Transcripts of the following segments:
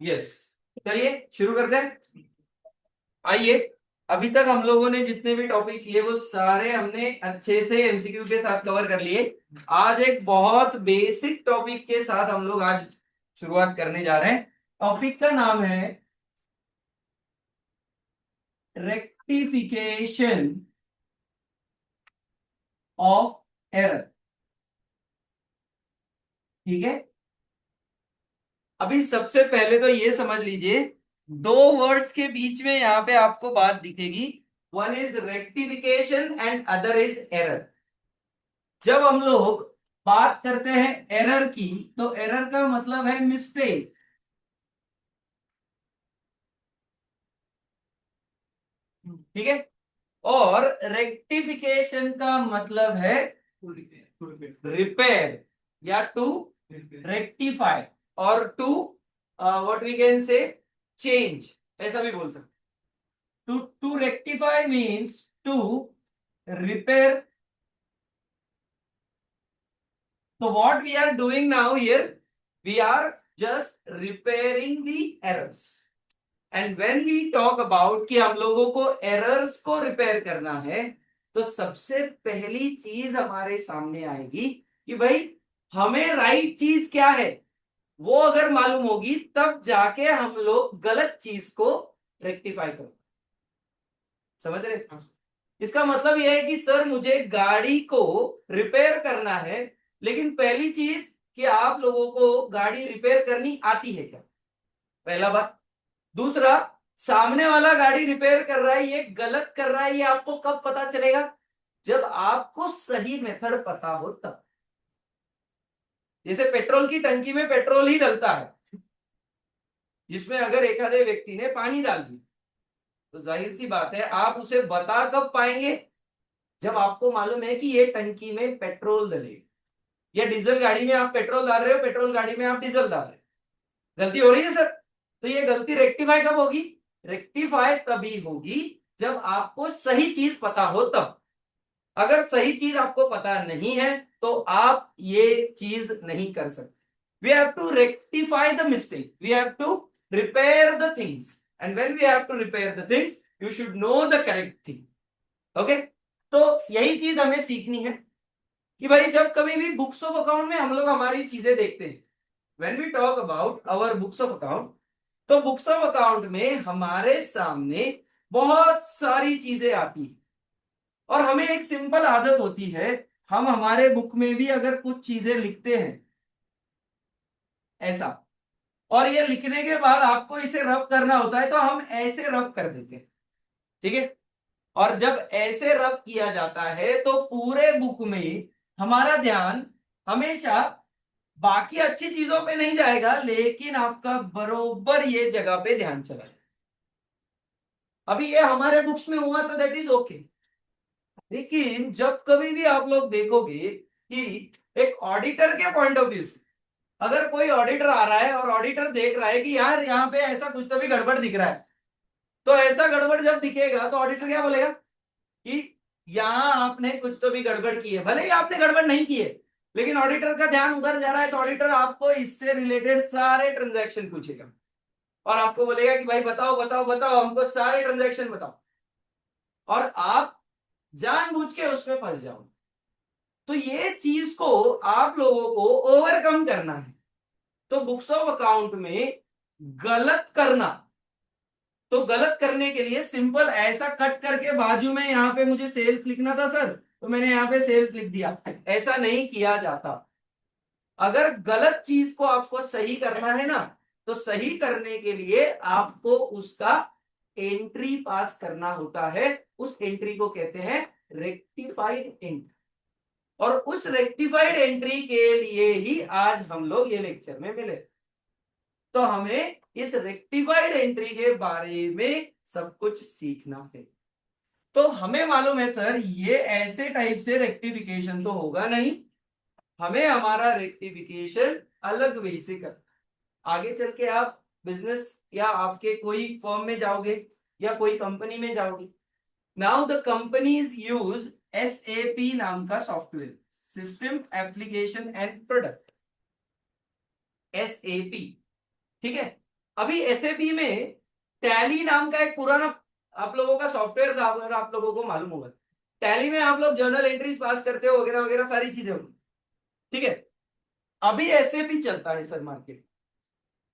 Yes, चलिए शुरू करते हैं। आइए, अभी तक हम लोगों ने जितने भी टॉपिक किए वो सारे हमने अच्छे से एमसीक्यू के साथ कवर कर लिए। आज एक बहुत बेसिक टॉपिक के साथ हम लोग आज शुरुआत करने जा रहे हैं। टॉपिक का नाम है रेक्टिफिकेशन ऑफ एरर। ठीक है, अभी सबसे पहले तो ये समझ लीजिए, दो वर्ड्स के बीच में यहां पे आपको बात दिखेगी। One is rectification and other is error. जब हम लोग बात करते हैं एरर की, तो एरर का मतलब है मिस्टेक। ठीक है, और रेक्टिफिकेशन का मतलब है रिपेयर या टू रेक्टिफाई, और to what we can say change, ऐसा भी बोल सकते। To rectify means to repair. So what we are doing now here, we are just repairing the errors. And when we talk about कि हम लोगों को errors को repair करना है, तो सबसे पहली चीज हमारे सामने आएगी कि भाई हमें right चीज क्या है, वो अगर मालूम होगी तब जाके हम लोग गलत चीज को रेक्टिफाई करें। समझ रहे हैं? इसका मतलब यह है कि सर मुझे गाड़ी को रिपेयर करना है, लेकिन पहली चीज कि आप लोगों को गाड़ी रिपेयर करनी आती है क्या, पहला बात। दूसरा, सामने वाला गाड़ी रिपेयर कर रहा है ये गलत कर रहा है, ये आपको कब पता चलेगा, जब आपको सही मेथड पता हो तब। जैसे पेट्रोल की टंकी में पेट्रोल ही डलता है, जिसमें अगर एक आधे व्यक्ति ने पानी डाल दिया, तो जाहिर सी बात है आप उसे बता कब पाएंगे, जब आपको मालूम है कि ये टंकी में पेट्रोल डलेगा। या डीजल गाड़ी में आप पेट्रोल डाल रहे हो, पेट्रोल गाड़ी में आप डीजल डाल रहे हो, गलती हो रही है सर। तो ये गलती रेक्टिफाई कब होगी, रेक्टिफाई तभी होगी जब आपको सही चीज पता हो तब। अगर सही चीज आपको पता नहीं है तो आप ये चीज नहीं कर सकते। We have to rectify the mistake, we have to repair the things, and when we have to repair the things you should know the correct thing. Okay, तो यही चीज हमें सीखनी है कि भाई जब कभी भी बुक्स ऑफ अकाउंट में हम लोग हमारी चीजें देखते हैं, when we talk about our books of account, तो बुक्स ऑफ अकाउंट में हमारे सामने बहुत सारी चीजें आती हैं, और हमें एक सिंपल आदत होती है, हम हमारे बुक में भी अगर कुछ चीजें लिखते हैं ऐसा, और ये लिखने के बाद आपको इसे रफ करना होता है, तो हम ऐसे रफ कर देते हैं। ठीक है, और जब ऐसे रफ किया जाता है तो पूरे बुक में हमारा ध्यान हमेशा बाकी अच्छी चीजों पे नहीं जाएगा, लेकिन आपका बरोबर ये जगह पे ध्यान चला जाए। अभी ये हमारे बुक्स में हुआ तो दैट इज ओके, लेकिन जब कभी भी आप लोग देखोगे कि एक ऑडिटर के पॉइंट ऑफ व्यू से अगर कोई ऑडिटर आ रहा है और ऑडिटर देख रहा है कि यार यहाँ पे ऐसा कुछ तो भी गड़बड़ दिख रहा है, तो ऐसा गड़बड़ जब दिखेगा तो ऑडिटर क्या बोलेगा कि यहाँ आपने कुछ तो भी गड़बड़ की है। भले ही आपने गड़बड़ नहीं की है, लेकिन ऑडिटर का ध्यान उधर जा रहा है, तो ऑडिटर आपको इससे रिलेटेड सारे ट्रांजैक्शन पूछेगा और आपको बोलेगा कि भाई बताओ बताओ बताओ, हमको सारे ट्रांजैक्शन बताओ, और आप जानबूझ के उसमें फंस जाओ। तो ये चीज को आप लोगों को ओवरकम करना है। तो बुक्स ऑफ अकाउंट में गलत करना, तो गलत करने के लिए सिंपल ऐसा कट करके बाजू में यहां पे मुझे सेल्स लिखना था सर, तो मैंने यहां पे सेल्स लिख दिया, ऐसा नहीं किया जाता। अगर गलत चीज को आपको सही करना है ना, तो सही करने के लिए आपको उसका एंट्री पास करना होता है। उस एंट्री को कहते हैं रेक्टिफाइड एंट्री, और उस रेक्टिफाइड एंट्री के लिए ही आज हम लोग ये लेक्चर में मिले। तो हमें इस रेक्टिफाइड एंट्री के बारे में सब कुछ सीखना है। तो हमें मालूम है सर ये ऐसे टाइप से रेक्टिफिकेशन तो होगा नहीं, हमें हमारा रेक्टिफिकेशन अलग वे से करना। आगे चल के आप बिजनेस या आपके कोई फर्म में जाओगे या कोई कंपनी में जाओगे, now the companies use SAP नाम का software, system application and product, SAP. ठीक है, अभी एसएपी में टैली नाम का एक पुराना आप लोगों का सॉफ्टवेयर था, अगर आप लोगों को मालूम होगा। टैली में आप लोग जर्नल एंट्रीज पास करते हो वगैरह वगैरह सारी चीजें होगी। ठीक है, अभी एसएपी चलता है सर मार्केट।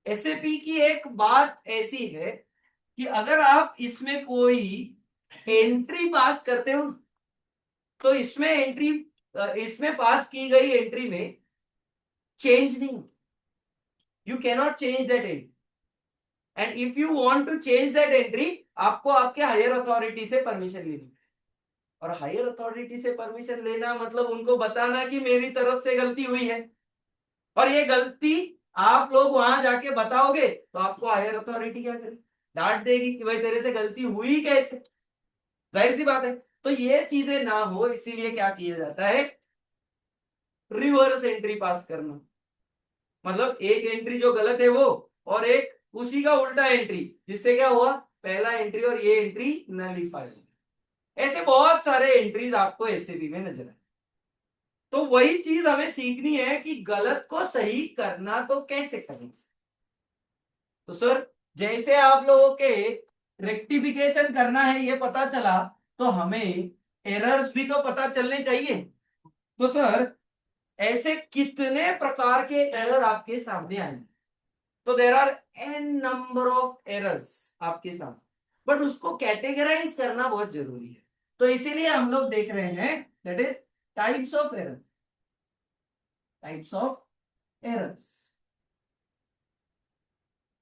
एसएपी की एक बात ऐसी है कि अगर आप इसमें कोई एंट्री पास करते हो तो इसमें एंट्री, इसमें पास की गई एंट्री में चेंज नहीं, you cannot change that entry. And if you want to change that entry, आपको आपके हायर अथॉरिटी से परमिशन लेनी। और हायर अथॉरिटी से परमिशन लेना मतलब उनको बताना कि मेरी तरफ से गलती हुई है। और ये गलती आप लोग वहां जाके बताओगे तो आपको हायर अथॉरिटी क्या करेगी, डांट देगी कि भाई तेरे से गलती हुई कैसे। जाहिर सी बात है। तो ये चीजें ना हो इसीलिए क्या किया जाता है, रिवर्स एंट्री पास करना। मतलब एक एंट्री जो गलत है वो, और एक उसी का उल्टा एंट्री, जिससे क्या हुआ, पहला एंट्री और ये एंट्री नलीफाई हो। ऐसे बहुत सारे एंट्रीज आपको एसएबी में नजर आए। तो वही चीज हमें सीखनी है कि गलत को सही करना तो कैसे करें। तो सर जैसे आप लोगों के रेक्टिफिकेशन करना है ये पता चला, तो हमें एरर्स भी तो पता चलने चाहिए। तो सर ऐसे कितने प्रकार के एरर आपके सामने आएंगे, तो there are an number of errors आपके सामने, बट उसको कैटेगराइज करना बहुत जरूरी है। तो इसीलिए हम लोग देख रहे हैं that is types of error, types of errors.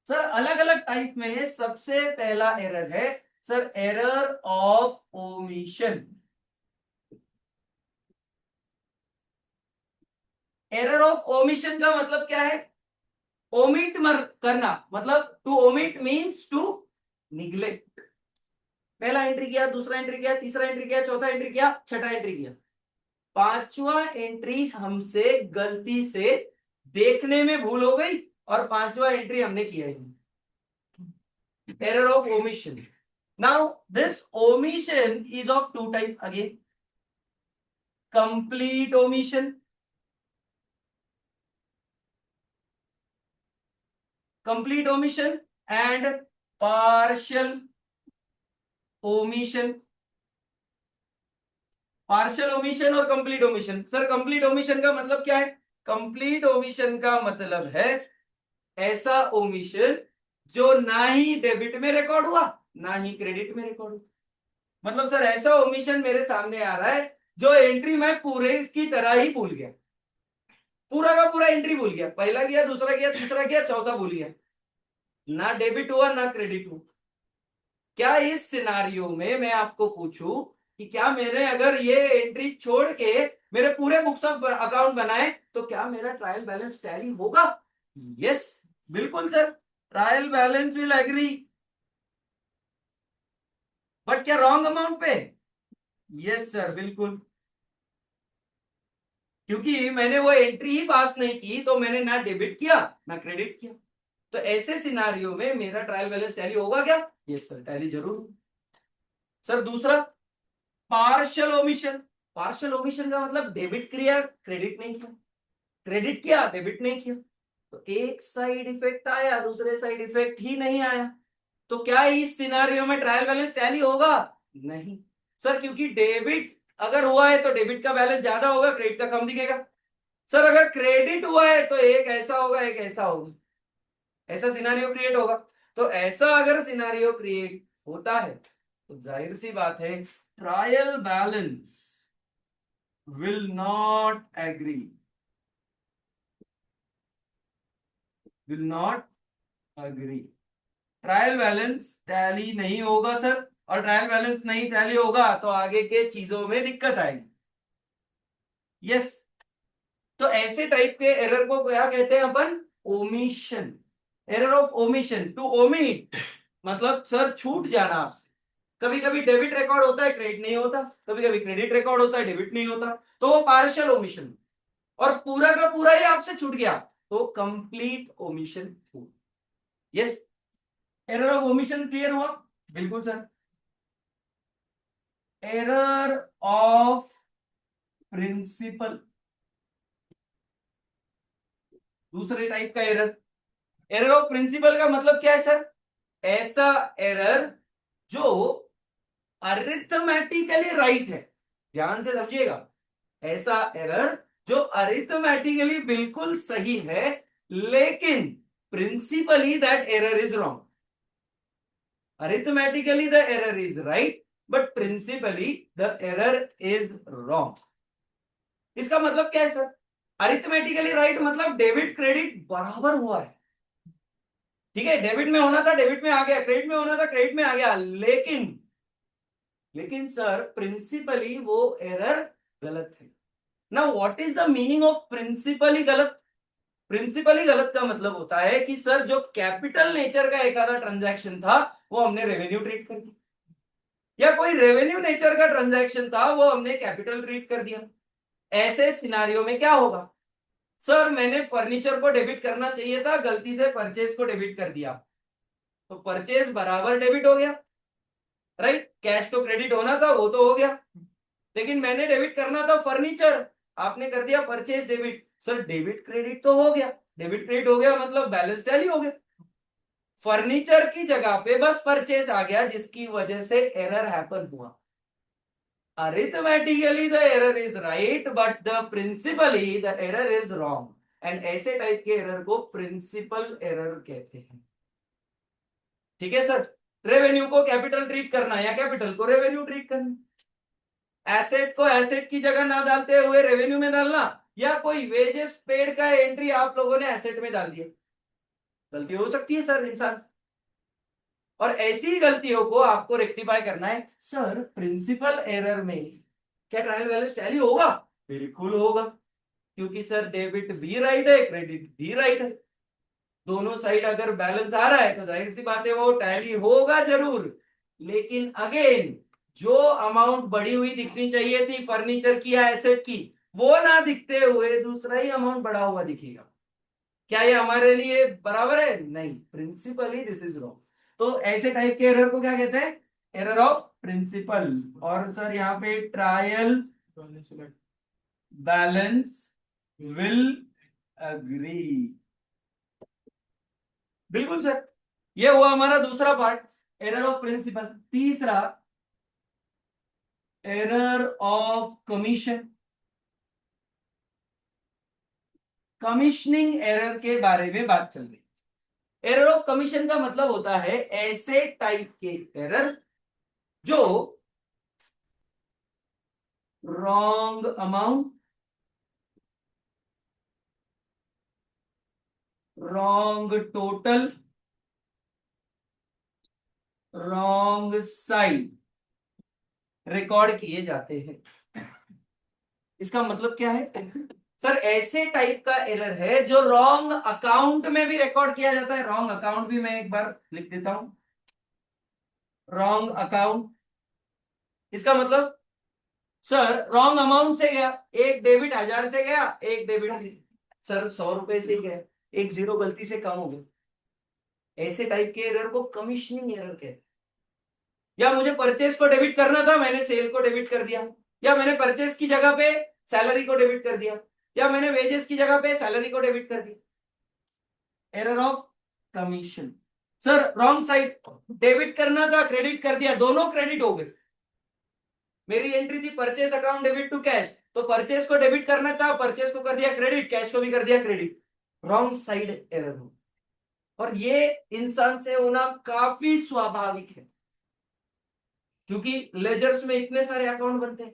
Sir अलग अलग टाइप में सबसे पहला एरर है sir error of omission. Error of omission का मतलब क्या है, ओमिट करना, मतलब to omit means to neglect. पहला एंट्री किया, दूसरा एंट्री किया, तीसरा एंट्री किया, चौथा एंट्री किया, छठा एंट्री किया, पांचवा एंट्री हमसे गलती से देखने में भूल हो गई और पांचवा एंट्री हमने किया ही नहीं। Error of omission. Now, this omission is of two type again. Complete omission. Complete omission and partial omission. Partial omission और complete omission. Sir complete omission का मतलब क्या है, कंप्लीट ओमिशन का मतलब है ऐसा ओमिशन जो ना ही डेबिट में रिकॉर्ड हुआ ना ही क्रेडिट में रिकॉर्ड हुआ। मतलब सर ऐसा ओमिशन मेरे सामने आ रहा है जो एंट्री मैं पूरे की तरह ही भूल गया, पूरा का पूरा एंट्री भूल गया, पहला किया, दूसरा किया, तीसरा किया, चौथा भूल गया, ना डेबिट हुआ ना क्रेडिट हुआ। क्या इस सिनारियो में मैं आपको पूछूं कि क्या मैंने अगर ये एंट्री छोड़ के मेरे पूरे बुक्स ऑफ अकाउंट बनाए तो क्या मेरा ट्रायल बैलेंस टैली होगा? यस, बिल्कुल sir, trial balance will agree, but क्या रॉन्ग अमाउंट पे? यस सर, बिल्कुल, क्योंकि मैंने वो एंट्री ही पास नहीं की तो मैंने ना डेबिट किया ना क्रेडिट किया। तो ऐसे सिनारियो में मेरा ट्रायल बैलेंस टैली होगा क्या? यस सर, टैली जरूर। सर दूसरा, पार्शियल ओमिशन। पार्शियल ओमिशन का मतलब डेबिट किया क्रेडिट नहीं किया, क्रेडिट किया डेबिट नहीं किया, तो एक साइड इफेक्ट आया दूसरे साइड इफेक्ट ही नहीं आया। तो क्या इस सिनारियो में ट्रायल बैलेंस टैली होगा? नहीं सर, क्योंकि डेबिट अगर हुआ है तो डेबिट का बैलेंस ज्यादा होगा, क्रेडिट का कम दिखेगा। सर अगर क्रेडिट हुआ है तो एक ऐसा होगा एक ऐसा होगा, ऐसा सिनारियो क्रिएट होगा। तो ऐसा अगर सिनारियो क्रिएट होता है तो जाहिर सी बात है trial balance will not agree, will not agree, trial balance tally नहीं होगा सर। और ट्रायल बैलेंस नहीं टैली होगा तो आगे के चीजों में दिक्कत आएगी। यस, तो ऐसे टाइप के एरर को क्या कहते हैं अपन? Omission. Error of omission, to omit मतलब सर छूट जाना आपसे। कभी कभी डेबिट रिकॉर्ड होता है क्रेडिट नहीं होता, कभी कभी क्रेडिट रिकॉर्ड होता है डेबिट नहीं होता, तो वो पार्शियल ओमिशन। और पूरा का पूरा ही आपसे छूट गया तो कंप्लीट ओमिशन हुआ। Yes, error of omission clear हुआ? बिल्कुल सर। एरर ऑफ प्रिंसिपल, दूसरे टाइप का एरर। एरर ऑफ प्रिंसिपल का मतलब क्या है सर? ऐसा एरर जो अरिथमेटिकली राइट है, ध्यान से समझिएगा, ऐसा एरर जो अरिथमेटिकली बिल्कुल सही है, लेकिन principally that error is wrong. Arithmetically the error is right but principally the error is wrong. इसका मतलब क्या है सर? अरिथमेटिकली राइट मतलब डेबिट क्रेडिट बराबर हुआ है, ठीक है, डेबिट में होना था डेबिट में आ गया, क्रेडिट में होना था क्रेडिट में आ गया, लेकिन सर प्रिंसिपली वो एरर गलत है। ना what is the meaning of principally गलत? प्रिंसिपली गलत का मतलब होता है कि सर जो कैपिटल नेचर का एक आधा ट्रांजैक्शन था वो हमने रेवेन्यू ट्रीट कर दिया, या कोई रेवेन्यू नेचर का ट्रांजैक्शन था वो हमने कैपिटल ट्रीट कर दिया। ऐसे सिनारियो में क्या होगा? सर मैंने फर्नीचर को डेबिट करना चाहिए था, गलती से परचेज को डेबिट कर दिया, तो परचेज बराबर डेबिट हो गया, राइट, कैश तो क्रेडिट होना था वो तो हो गया, लेकिन मैंने डेबिट करना था फर्नीचर, आपने कर दिया purchase debit, sir debit credit तो हो गया, डेबिट क्रेडिट हो गया मतलब बैलेंस टैली हो गया, फर्नीचर की जगह पे बस परचेज आ गया जिसकी वजह से एरर हैपन हुआ। Arithmetically the error is right but the principally the error is wrong, and ऐसे टाइप के एरर को प्रिंसिपल एरर कहते हैं। ठीक है सर, रेवेन्यू को कैपिटल ट्रीट करना या कैपिटल को रेवेन्यू ट्रीट करना, एसेट को एसेट की जगह ना डालते हुए रेवेन्यू में डालना, या कोई वेजेस पेड का एंट्री आप लोगों ने एसेट में डाल दिया, गलती हो सकती है सर इंसान से। और ऐसी गलतियों को आपको रेक्टिफाई करना है। सर प्रिंसिपल एरर में क्या ट्रायल बैलेंस टैली होगा? बिल्कुल होगा, क्योंकि सर डेबिट भी राइट है क्रेडिट भी राइट है, दोनों साइड अगर बैलेंस आ रहा है तो जाहिर सी बात है वो टैली होगा जरूर। लेकिन अगेन जो अमाउंट बढ़ी हुई दिखनी चाहिए थी फर्नीचर की या एसेट की, वो ना दिखते हुए दूसरा ही अमाउंट बढ़ा हुआ दिखेगा, क्या ये हमारे लिए बराबर है? नहीं, प्रिंसिपली दिस इज रॉन्ग। तो ऐसे टाइप के एरर को क्या कहते हैं? Error of principle. और सर यहाँ पे ट्रायल बैलेंस विल अग्री, बिल्कुल सर, ये हुआ हमारा दूसरा पार्ट, एरर ऑफ प्रिंसिपल। तीसरा, error of commission. Commissioning error के बारे में बात चल रही है। एरर ऑफ कमीशन का मतलब होता है ऐसे टाइप के एरर जो wrong amount, wrong total, wrong side record किए जाते हैं। इसका मतलब क्या है? सर ऐसे टाइप का एरर है जो रॉन्ग अकाउंट में भी रिकॉर्ड किया जाता है। रॉन्ग अकाउंट भी मैं एक बार लिख देता हूं, रॉन्ग अकाउंट। इसका मतलब सर रॉन्ग अमाउंट से गया, एक डेबिट 1000 से गया, एक डेबिट सर 100 रुपए से गया, एक जीरो गलती से कम हो गया, ऐसे टाइप के एरर को कमीशनिंग एरर कहते हैं। या मुझे परचेज को डेबिट करना था, मैंने सेल को डेबिट कर दिया, या मैंने परचेज की जगह पे सैलरी को डेबिट कर दिया, या मैंने वेजेस की जगह पे सैलरी को डेबिट कर दिया, error of commission. Sir wrong side, debit करना था क्रेडिट कर दिया, दोनों क्रेडिट हो गए, मेरी एंट्री थी purchase account debit to cash, तो परचेज को डेबिट करना था, परचेज को कर दिया क्रेडिट, कैश को भी कर दिया क्रेडिट, रॉन्ग साइड एरर हो। और ये इंसान से होना काफी स्वाभाविक है, क्योंकि लेजर्स में इतने सारे अकाउंट बनते हैं।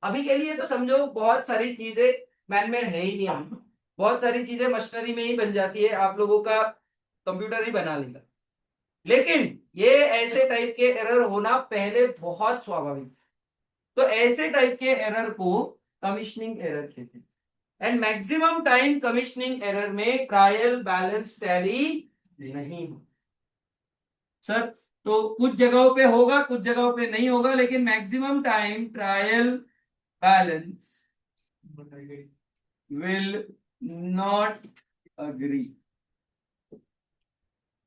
अभी के लिए तो समझो बहुत सारी चीजें मैनमेड है ही नहीं, अभी बहुत सारी चीजें मशीनरी में ही बन जाती है, आप लोगों का कंप्यूटर ही बना लेगा, लेकिन ये ऐसे टाइप के एरर होना पहले बहुत स्वाभाविक। तो ऐसे टाइप के एरर को कमीशनिंग एरर कहते हैं। And maximum time commissioning error में ट्रायल बैलेंस टैली नहीं हो सर, तो कुछ जगहों पे होगा कुछ जगहों पे नहीं होगा, लेकिन maximum time trial balance will not agree.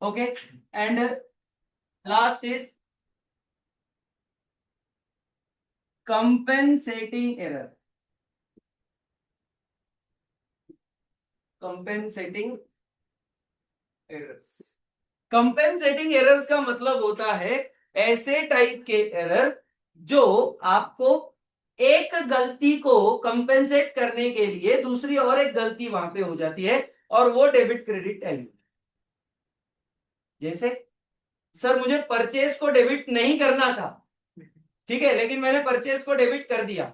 Okay, and last is compensating error. Compensating errors. Compensating errors का मतलब होता है ऐसे टाइप के एरर जो आपको एक गलती को कंपेंसेट करने के लिए दूसरी और एक गलती वहां पे हो जाती है, और वो डेबिट क्रेडिट एलिमेंट। जैसे सर मुझे परचेज को डेबिट नहीं करना था, ठीक है, लेकिन मैंने परचेज को डेबिट कर दिया।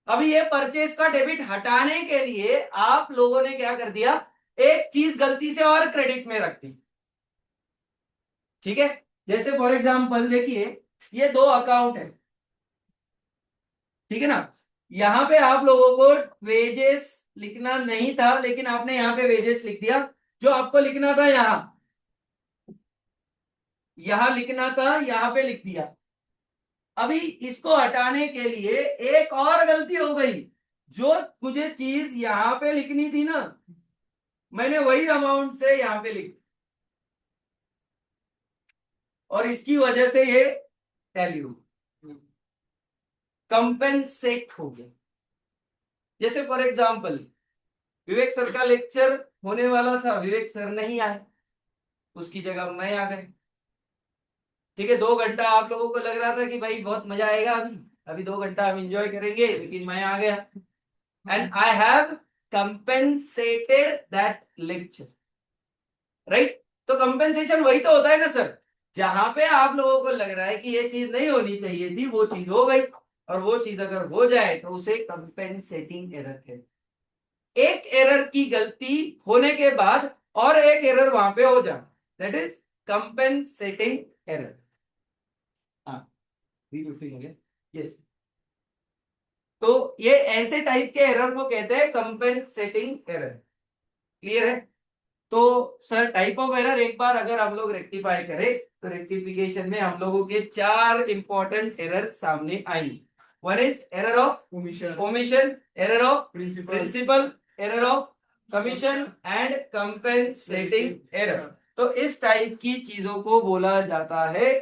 अभी ये परचेज का डेबिट हटाने के लिए आप लोगों ने क्या कर दिया, एक चीज गलती से और क्रेडिट में रख दी। ठीक है, जैसे फॉर एग्जांपल देखिए, ये दो अकाउंट है, ठीक है ना। यहां पे आप लोगों को वेजेस लिखना नहीं था, लेकिन आपने यहां पे वेजेस लिख दिया। जो आपको लिखना था यहां लिखना था, यहां पे लिख दिया। अभी इसको हटाने के लिए एक और गलती हो गई, जो मुझे चीज यहां पे लिखनी थी ना, मैंने वही अमाउंट से यहां पे लिख, और इसकी वजह से ये वैल्यू कंपेंसेट हो गया। जैसे फॉर एग्जांपल विवेक सर का लेक्चर होने वाला था, विवेक सर नहीं आए, उसकी जगह मैं आ गए। ठीक है, 2 घंटा आप लोगों को लग रहा था कि भाई बहुत मजा आएगा, अभी अभी 2 घंटा हम एंजॉय करेंगे, लेकिन मैं आ गया and I have compensated that lecture, right. तो कंपेंसेशन वही तो होता है ना सर, जहां पे आप लोगों को लग रहा है कि ये चीज नहीं होनी चाहिए थी, वो चीज हो गई, और वो चीज अगर हो जाए तो उसे कंपेंसेटिंग एरर कहते हैं। एक एरर की गलती होने के बाद और एक एरर वहां पे हो जाए, दैट इज कंपेंसेटिंग एरर। हाँ, 350 हो गया, यस। तो ये ऐसे टाइप के एरर को कहते हैं कंपेंसेटिंग एरर। क्लियर है। तो सर टाइप ऑफ एरर एक बार अगर हम लोग रेक्टिफाई करें, तो रेक्टिफिकेशन में हम लोगों के 4 इंपॉर्टेंट एरर सामने आएंगे। One is error of omission, error of principle, error of commission and compensating error. तो इस टाइप की चीजों को बोला जाता है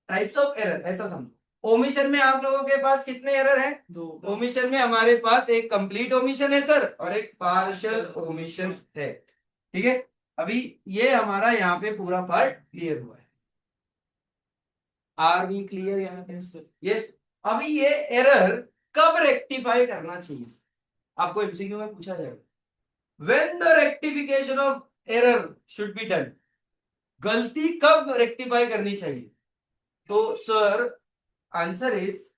टाइप्स ऑफ एरर, ऐसा समझो। ओमिशन में आप लोगों के पास कितने एरर हैं? 2। ओमिशन में हमारे पास एक कंप्लीट ओमिशन है सर, और एक पार्शियल ओमिशन है। ठीक है, अभी ये हमारा यहाँ पे पूरा पार्ट क्लियर हुआ है। आर वी क्लियर यहाँ पे? यस। अभी ये एरर कब रेक्टिफाई करना चाहिए, आपको एमसीक्यू में पूछा जाएगा। When the rectification of error should be done, गलती कब रेक्टिफाई करनी चाहिए? तो सर आंसर इज,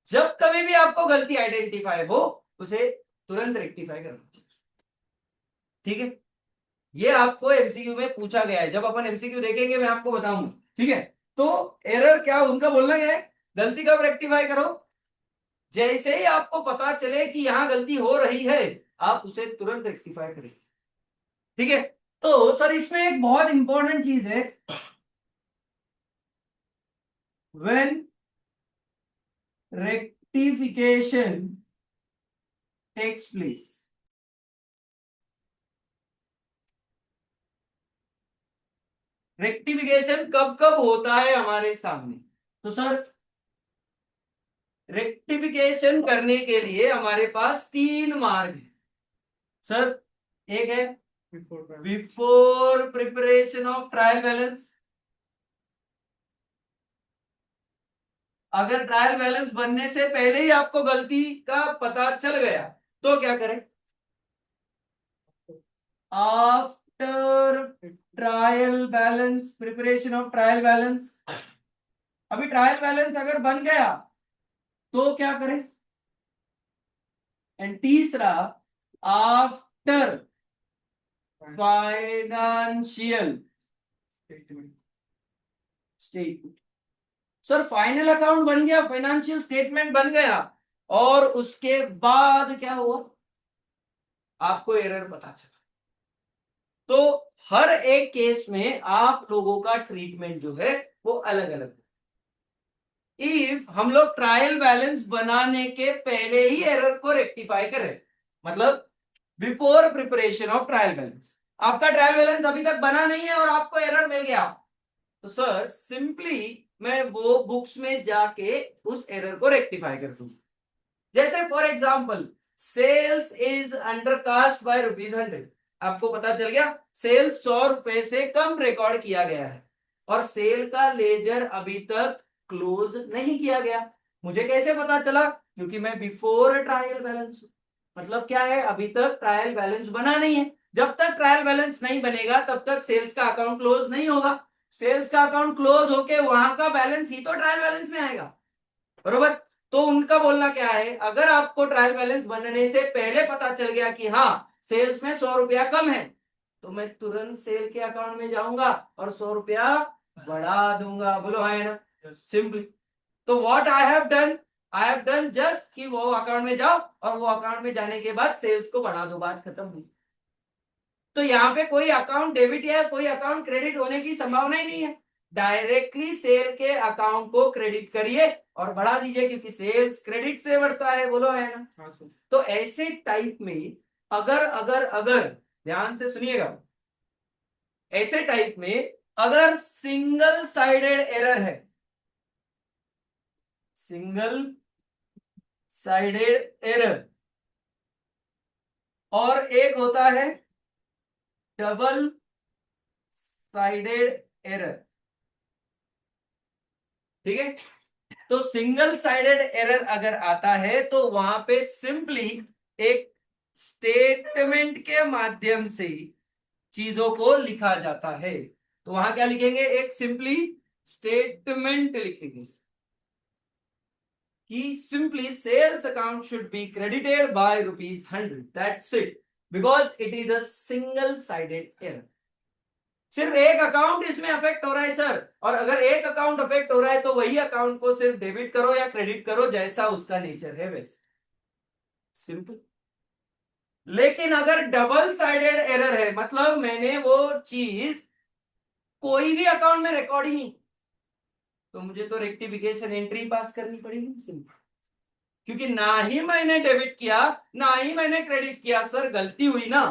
जब कभी भी आपको गलती आइडेंटिफाई हो, उसे तुरंत रेक्टिफाई करना चाहिए। ठीक है, ये आपको एमसीक्यू में पूछा गया है, जब अपन एमसीक्यू देखेंगे मैं आपको बताऊंगा। ठीक है, तो एरर क्या उनका बोलना क्या है, गलती कब रेक्टिफाई करो, जैसे ही आपको पता चले कि यहां गलती हो रही है, आप उसे तुरंत रेक्टिफाई करें। ठीक है, तो सर इसमें एक बहुत इंपॉर्टेंट चीज है, when rectification takes place, rectification कब कब होता है हमारे सामने? तो सर रेक्टिफिकेशन करने के लिए हमारे पास 3 मार्ग है सर। एक है before preparation of trial balance, अगर ट्रायल बैलेंस बनने से पहले ही आपको गलती का पता चल गया तो क्या करें? After trial balance, preparation of trial balance. अभी ट्रायल बैलेंस अगर बन गया तो क्या करें? एंड तीसरा, after financial statement. Sir final account बन गया, फाइनेंशियल स्टेटमेंट बन गया, और उसके बाद क्या हुआ, आपको एरर पता चला। तो हर एक केस में आप लोगों का ट्रीटमेंट जो है वो अलग अलग है। इफ हम लोग ट्रायल बैलेंस बनाने के पहले ही एरर को रेक्टिफाई करें, मतलब before preparation of trial balance, आपका ट्रायल बैलेंस अभी तक बना नहीं है और आपको एरर मिल गया, तो सर सिंपली मैं वो बुक्स में जाके उस एरर को रेक्टिफाई कर दूंगा। जैसे for example sales is under cast by ₹100, आपको पता चल गया सेल 100 रुपए से कम रिकॉर्ड किया गया है और सेल का लेजर अभी तक क्लोज नहीं किया गया। मुझे कैसे पता चला? क्योंकि मैं बिफोर ट्रायल बैलेंस हूं। मतलब क्या है, अभी तक ट्रायल बैलेंस बना नहीं है। जब तक ट्रायल बैलेंस नहीं बनेगा तब तक सेल्स का अकाउंट क्लोज नहीं होगा। सेल्स का अकाउंट क्लोज होके वहां का बैलेंस ही तो ट्रायल बैलेंस में आएगा, बरोबर। तो उनका बोलना क्या है, अगर आपको ट्रायल बैलेंस बनने से पहले पता चल गया कि हाँ सेल्स में 100 रुपया कम है, तो मैं तुरंत सेल के अकाउंट में जाऊंगा और 100 रुपया बढ़ा दूंगा। बोलो हाँ, है ना? सिंपली। तो what I have done just कि वो अकाउंट में जाओ और वो अकाउंट में जाने के बाद सेल्स को बढ़ा दो, बात खत्म हुई। तो यहाँ पे कोई अकाउंट डेबिट या कोई अकाउंट क्रेडिट होने की संभावना ही नहीं है। डायरेक्टली सेल के अकाउंट को क्रेडिट करिए और बढ़ा दीजिए, क्योंकि सेल्स क्रेडिट से बढ़ता है। बोलो है ना? हाँ सर। तो ऐसे टाइप में अगर अगर अगर ध्यान से सुनिएगा, ऐसे टाइप में अगर सिंगल साइडेड एरर है, सिंगल साइडेड एरर, और एक होता है डबल साइडेड एरर, ठीक है। तो सिंगल साइडेड एरर अगर आता है तो वहां पे सिंपली एक स्टेटमेंट के माध्यम से चीजों को लिखा जाता है। तो वहां क्या लिखेंगे, एक सिंपली स्टेटमेंट लिखेंगे कि simply sales account should be credited by ₹100, that's it, because it is a single sided error. सिर्फ एक अकाउंट इसमें अफेक्ट हो रहा है सर, और अगर एक अकाउंट अफेक्ट हो रहा है तो वही अकाउंट को सिर्फ डेबिट करो या क्रेडिट करो, जैसा उसका नेचर है वैसे, सिंपल। लेकिन अगर डबल साइडेड एरर है, मतलब मैंने वो चीज कोई भी अकाउंट में रिकॉर्ड ही नहीं, तो मुझे तो रेक्टिफिकेशन एंट्री पास करनी पड़ेगी सिंपल। क्योंकि ना ही मैंने डेबिट किया ना ही मैंने क्रेडिट किया, सर गलती हुई ना।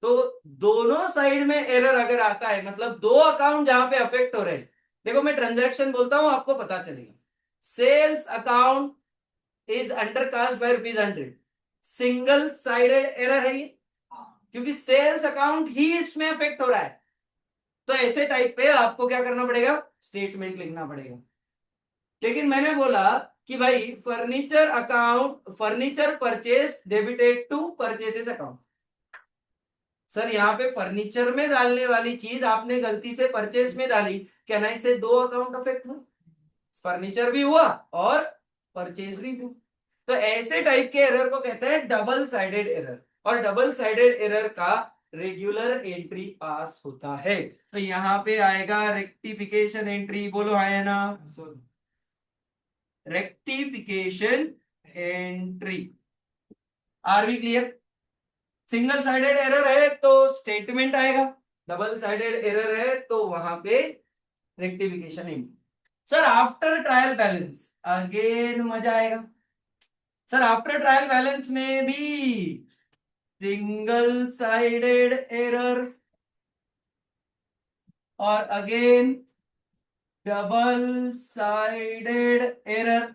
तो दोनों साइड में एरर अगर आता है, मतलब दो अकाउंट जहां पे अफेक्ट हो रहे हैं, देखो मैं ट्रांजैक्शन बोलता हूं आपको पता चलेगा। Sales account is under cast by ₹100, single sided error है ये, क्योंकि सेल्स अकाउंट ही इसमें अफेक्ट हो रहा है। तो ऐसे टाइप पे आपको क्या करना पड़ेगा, स्टेटमेंट लिखना पड़ेगा। लेकिन मैंने बोला कि भाई furniture account, furniture purchase debited to purchases account. Sir यहाँ पे फर्नीचर में डालने वाली चीज आपने गलती से परचेस में डाली, क्या ना इससे दो अकाउंट अफेक्ट हुए, फर्नीचर भी हुआ और परचेज भी हुआ। तो ऐसे टाइप के एरर को कहते हैं डबल साइडेड एरर, और डबल साइडेड एरर का रेगुलर एंट्री पास होता है। तो यहाँ पे आएगा रेक्टिफिकेशन एंट्री। बोलो है ना? Rectification entry. Are we clear? Single sided error है तो स्टेटमेंट आएगा, डबल साइडेड एरर है तो वहां पे rectification entry. Sir after trial balance again मजा आएगा। सर आफ्टर ट्रायल बैलेंस में भी सिंगल साइडेड एरर और again double sided error,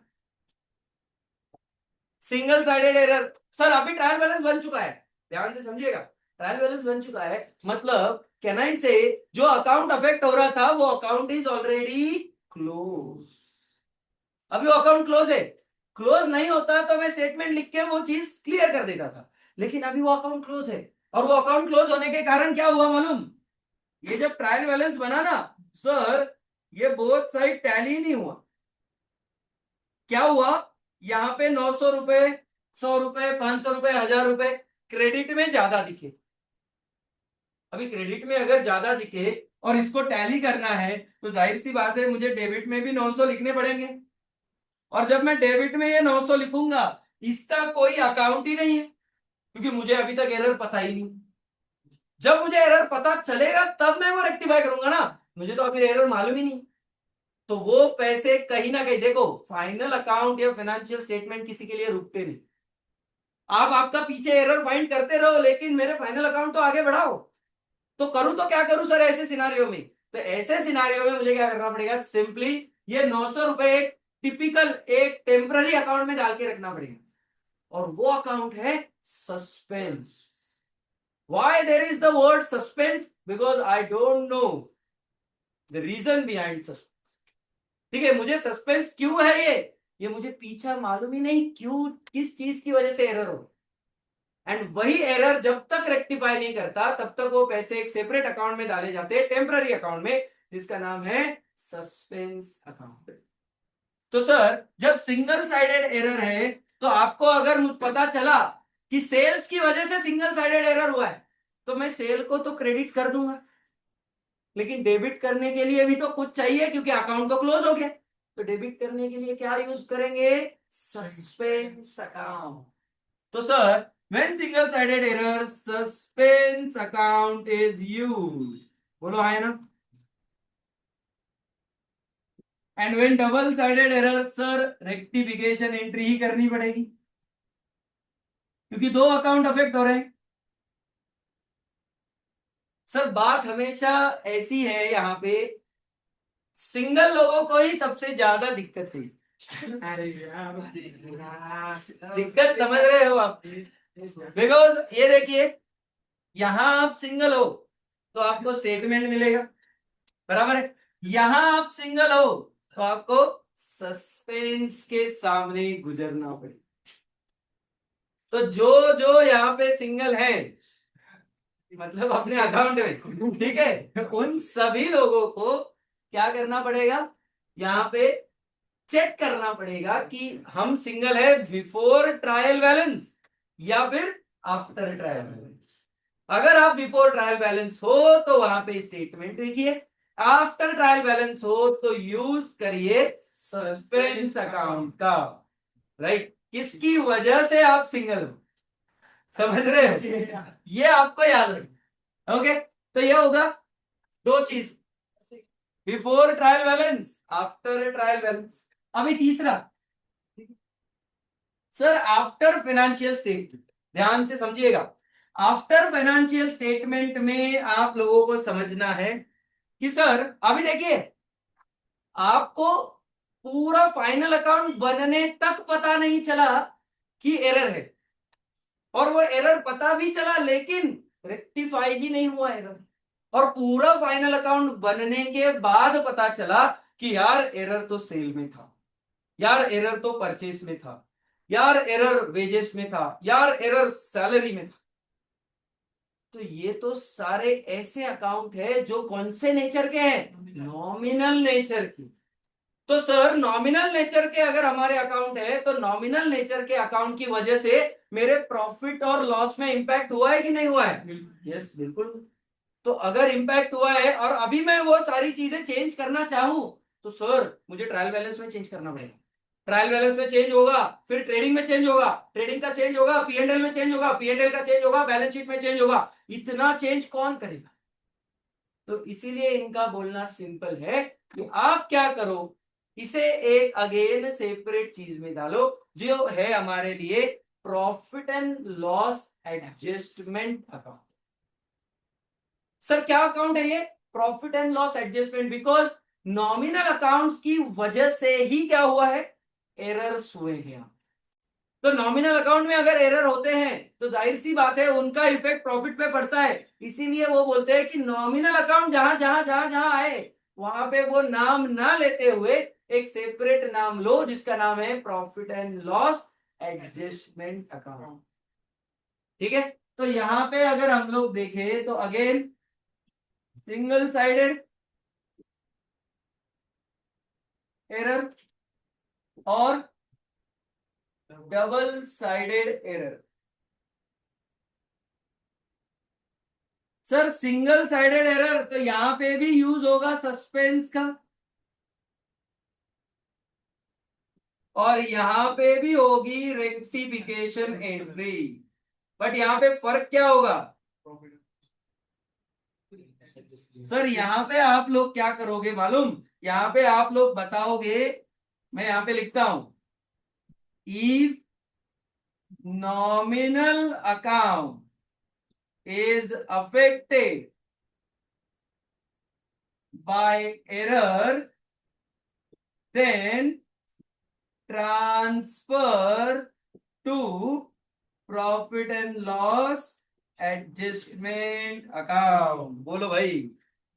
single sided error. Sir अभी ट्रायल बैलेंस बन चुका है, ध्यान से समझिएगा। ट्रायल बैलेंस बन चुका है मतलब कैन आई से जो अकाउंट अफेक्ट हो रहा था वो अकाउंट इज ऑलरेडी क्लोज। अभी वो अकाउंट क्लोज है। क्लोज नहीं होता तो मैं स्टेटमेंट लिख के वो चीज क्लियर कर देता था, लेकिन अभी वो अकाउंट क्लोज है। और वो अकाउंट क्लोज होने के कारण क्या हुआ मालूम? ये जब ट्रायल बैलेंस बना ना सर, ये बोथ साइड टैली नहीं हुआ। क्या हुआ? यहाँ पे 900 रुपए, 100 रुपए, 500 रुपए, 1000 रुपए क्रेडिट में ज्यादा दिखे। अभी क्रेडिट में अगर ज्यादा दिखे और इसको टैली करना है तो जाहिर सी बात है मुझे डेबिट में भी 900 लिखने पड़ेंगे। और जब मैं डेबिट में ये 900 लिखूंगा, इसका कोई अकाउंट ही नहीं है, क्योंकि मुझे अभी तक एरर पता ही नहीं। जब मुझे एरर पता चलेगा तब मैं वो रेक्टिफाई करूंगा ना, मुझे तो अभी एरर मालूम ही नहीं। तो वो पैसे कहीं ना कहीं, देखो फाइनल अकाउंट या फाइनेंशियल स्टेटमेंट किसी के लिए रुकते नहीं। आप आपका पीछे एरर फाइंड करते रहो, लेकिन मेरे फाइनल अकाउंट तो आगे बढ़ाओ। तो करूं तो क्या करूं सर ऐसे सिनारियो में? तो ऐसे सिनारियो में मुझे क्या करना पड़ेगा, सिंपली ये 900 रुपए एक टिपिकल एक टेम्पररी अकाउंट में डाल के रखना पड़ेगा, और वो अकाउंट है suspense. Why there is the word suspense? Because I don't know the reason behind suspense. ठीक है, मुझे सस्पेंस क्यों है ये मुझे पीछा मालूम ही नहीं, क्यों किस चीज की वजह से एरर हो। एंड वही एरर जब तक रेक्टिफाई नहीं करता तब तक वो पैसे एक सेपरेट अकाउंट में डाले जाते हैं, टेम्पररी अकाउंट में, जिसका नाम है सस्पेंस अकाउंट। तो सर जब सिंगल साइडेड एरर है तो आपको अगर पता चला कि सेल्स की वजह से सिंगल साइडेड एरर हुआ है तो मैं सेल को तो क्रेडिट कर दूंगा, लेकिन डेबिट करने के लिए भी तो कुछ चाहिए क्योंकि अकाउंट तो क्लोज हो गया। तो डेबिट करने के लिए क्या यूज करेंगे? Suspense account. तो sir when single sided error suspense account is use, बोलो है ना। And when double sided error sir rectification entry ही करनी पड़ेगी क्योंकि दो अकाउंट अफेक्ट हो रहे हैं। सर बात हमेशा ऐसी है यहाँ पे, सिंगल लोगों को ही सबसे ज्यादा दिक्कत है। अरे यार दिक्कत समझ रहे हो आप? बिकॉज ये देखिए, यहां आप सिंगल हो तो आपको स्टेटमेंट मिलेगा, बराबर है। यहां आप सिंगल हो तो आपको सस्पेंस के सामने गुजरना पड़ेगा। तो जो जो यहाँ पे सिंगल है, मतलब अपने अकाउंट में, ठीक है, उन सभी लोगों को क्या करना पड़ेगा? यहाँ पे चेक करना पड़ेगा कि हम सिंगल है बिफोर ट्रायल बैलेंस या फिर आफ्टर ट्रायल बैलेंस। अगर आप बिफोर ट्रायल बैलेंस हो तो वहां पे स्टेटमेंट लिखिए, आफ्टर ट्रायल बैलेंस हो तो यूज करिए सस्पेंस अकाउंट का। राइट, किसकी वजह से आप सिंगल हो, समझ रहे हो? ये आपको याद रखना। ओके, तो ये होगा दो चीज, before trial balance, after trial balance. अभी तीसरा, सर आफ्टर फाइनेंशियल स्टेटमेंट, ध्यान से समझिएगा। आफ्टर फाइनेंशियल स्टेटमेंट में आप लोगों को समझना है कि सर अभी देखिए, आपको पूरा फाइनल अकाउंट बनने तक पता नहीं चला कि एरर है, और वो एरर पता भी चला लेकिन रेक्टिफाई ही नहीं हुआ एरर, और पूरा फाइनल अकाउंट बनने के बाद पता चला कि यार एरर तो सेल में था, यार एरर तो परचेस में था, यार एरर वेजेस में था, यार एरर सैलरी में था। तो ये तो सारे ऐसे अकाउंट है जो कौन से नेचर के हैं? नॉमिनल नेचर की। तो सर नॉमिनल नेचर के अगर हमारे अकाउंट है तो नॉमिनल नेचर के अकाउंट की वजह से मेरे प्रॉफिट और लॉस में इंपैक्ट हुआ है कि नहीं हुआ है? यस, बिल्कुल। तो अगर इंपैक्ट हुआ है और अभी मैं वो सारी चीजें चेंज करना चाहूं तो सर मुझे ट्रायल बैलेंस में चेंज करना पड़ेगा। ट्रायल बैलेंस में चेंज होगा, फिर ट्रेडिंग में चेंज होगा, ट्रेडिंग का चेंज होगा, पीएनएल में चेंज होगा, पीएनएल का चेंज होगा, बैलेंस शीट में चेंज होगा। इतना चेंज कौन करेगा? तो इसीलिए इनका बोलना सिंपल है कि आप क्या करो, इसे एक अगेन सेपरेट चीज में डालो जो है हमारे लिए profit and loss adjustment account. Sir क्या अकाउंट है ये? Profit and loss adjustment. Because nominal accounts की वजह से ही क्या हुआ है? एरर्स हुए हैं। तो नॉमिनल अकाउंट में अगर एरर होते हैं तो जाहिर सी बात है उनका इफेक्ट प्रॉफिट पे पड़ता है। इसीलिए वो बोलते हैं कि नॉमिनल अकाउंट जहां जहां जहां जहां आए वहां पे वो नाम ना लेते हुए एक सेपरेट नाम लो जिसका नाम है profit and loss adjustment account. ठीक है, तो यहां पे अगर हम लोग देखें तो अगेन सिंगल साइडेड एरर और double sided error. Sir single sided error तो यहां पे भी यूज होगा सस्पेंस का, और यहां पे भी होगी रेक्टिफिकेशन एंट्री। बट यहां पे फर्क क्या होगा? सर यहां पे आप लोग क्या करोगे मालूम? यहां पे आप लोग बताओगे, मैं यहां पे लिखता हूं, if nominal account is affected by error, then transfer to profit and loss adjustment account. बोलो भाई।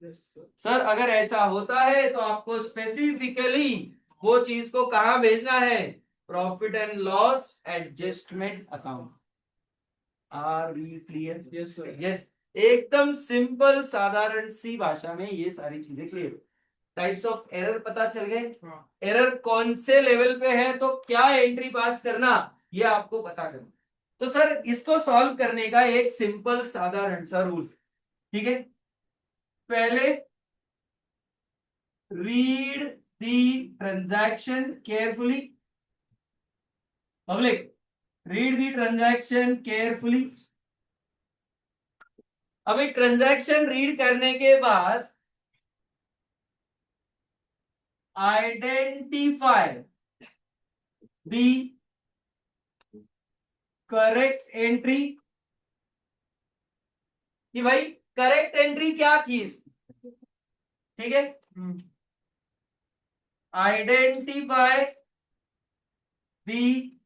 सर अगर ऐसा होता है तो आपको स्पेसिफिकली वो चीज को कहां भेजना है? Profit and loss adjustment account. Are we clear? Yes sir. Yes, एकदम सिंपल साधारण सी भाषा में ये सारी चीजें क्लियर। टाइप्स ऑफ एरर पता चल गए। एरर कौन से लेवल पे है तो क्या एंट्री पास करना ये आपको पता करना। तो सर इसको सॉल्व करने का एक सिंपल साधारण सा रूल, ठीक है। पहले read the transaction carefully. Public, read the transaction carefully. अभी ट्रांजैक्शन रीड करने के बाद आइडेंटिफाई दी करेक्ट एंट्री। कि भाई करेक्ट एंट्री क्या थी इसकी, ठीक है। Identify the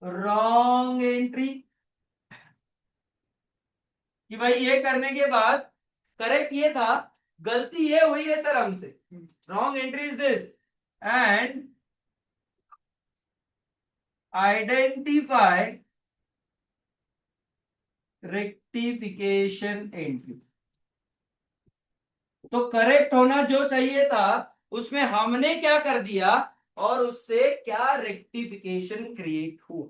wrong entry. कि भाई ये करने के बाद करेक्ट ये था, गलती ये हुई है सर हमसे, wrong entry is this. And identify rectification entry. तो करेक्ट होना जो चाहिए था उसमें हमने क्या कर दिया और उससे क्या रेक्टिफिकेशन क्रिएट हुआ।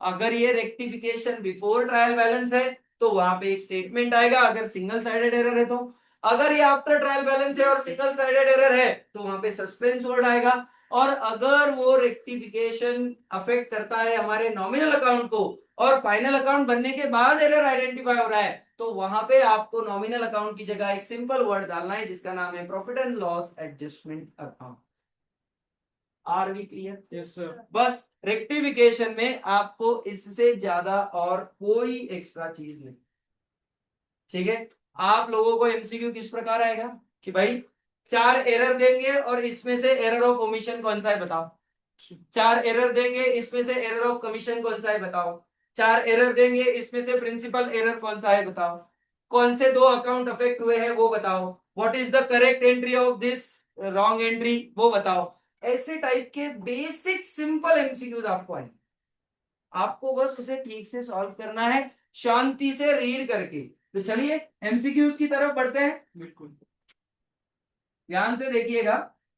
अगर ये रेक्टिफिकेशन बिफोर ट्रायल बैलेंस है तो वहां पे एक स्टेटमेंट आएगा, अगर सिंगल साइडेड एरर है तो। अगर ये आफ्टर ट्रायल बैलेंस है और सिंगल साइडेड एरर है तो वहां पे सस्पेंस वर्ड आएगा। और अगर वो रेक्टिफिकेशन अफेक्ट करता है हमारे नॉमिनल अकाउंट को और फाइनल अकाउंट बनने के बाद एरर आइडेंटिफाई हो रहा है तो वहां पे आपको नॉमिनल अकाउंट की जगह एक सिंपल वर्ड डालना है जिसका नाम है profit and loss adjustment account. Are we clear? Yes sir. बस रेक्टिफिकेशन में आपको इससे ज्यादा और कोई एक्स्ट्रा चीज नहीं, ठीक है। आप लोगों को एमसीक्यू किस प्रकार आएगा कि भाई 4 एरर देंगे और इसमें से एरर ऑफ ओमिशन कौन सा है बताओ। 4 एरर देंगे इसमें से एरर ऑफ कमीशन कौन सा है बताओ। 4 एरर देंगे इसमें से प्रिंसिपल एरर कौन सा है बताओ। कौन से 2 अकाउंट अफेक्ट हुए हैं वो बताओ। What is the correct entry of this wrong entry वो बताओ। ऐसे टाइप के बेसिक सिंपल एमसीक्यूज आपको आए, आपको बस उसे ठीक से सॉल्व करना है शांति से रीड करके। तो चलिए एमसीक्यूज की तरफ बढ़ते हैं। बिल्कुल ध्यान से देखिएगा,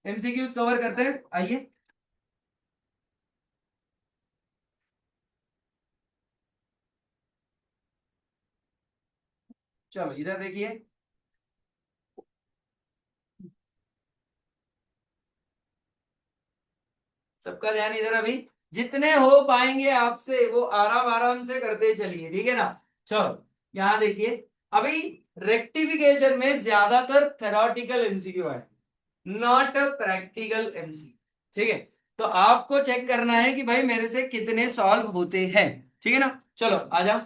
एमसीक्यूज कवर करते हैं, आइए। चलो इधर देखिए, सबका ध्यान इधर। अभी जितने हो पाएंगे आपसे वो आराम आराम से करते चलिए, ठीक है ना। चलो यहां देखिए, अभी रेक्टिफिकेशन में ज्यादातर थेरोटिकल एमसीक्यू है, नॉट प्रैक्टिकल एमसीक्यू, ठीक है। तो आपको चेक करना है कि भाई मेरे से कितने सॉल्व होते हैं, ठीक है ना। चलो आ जाओ।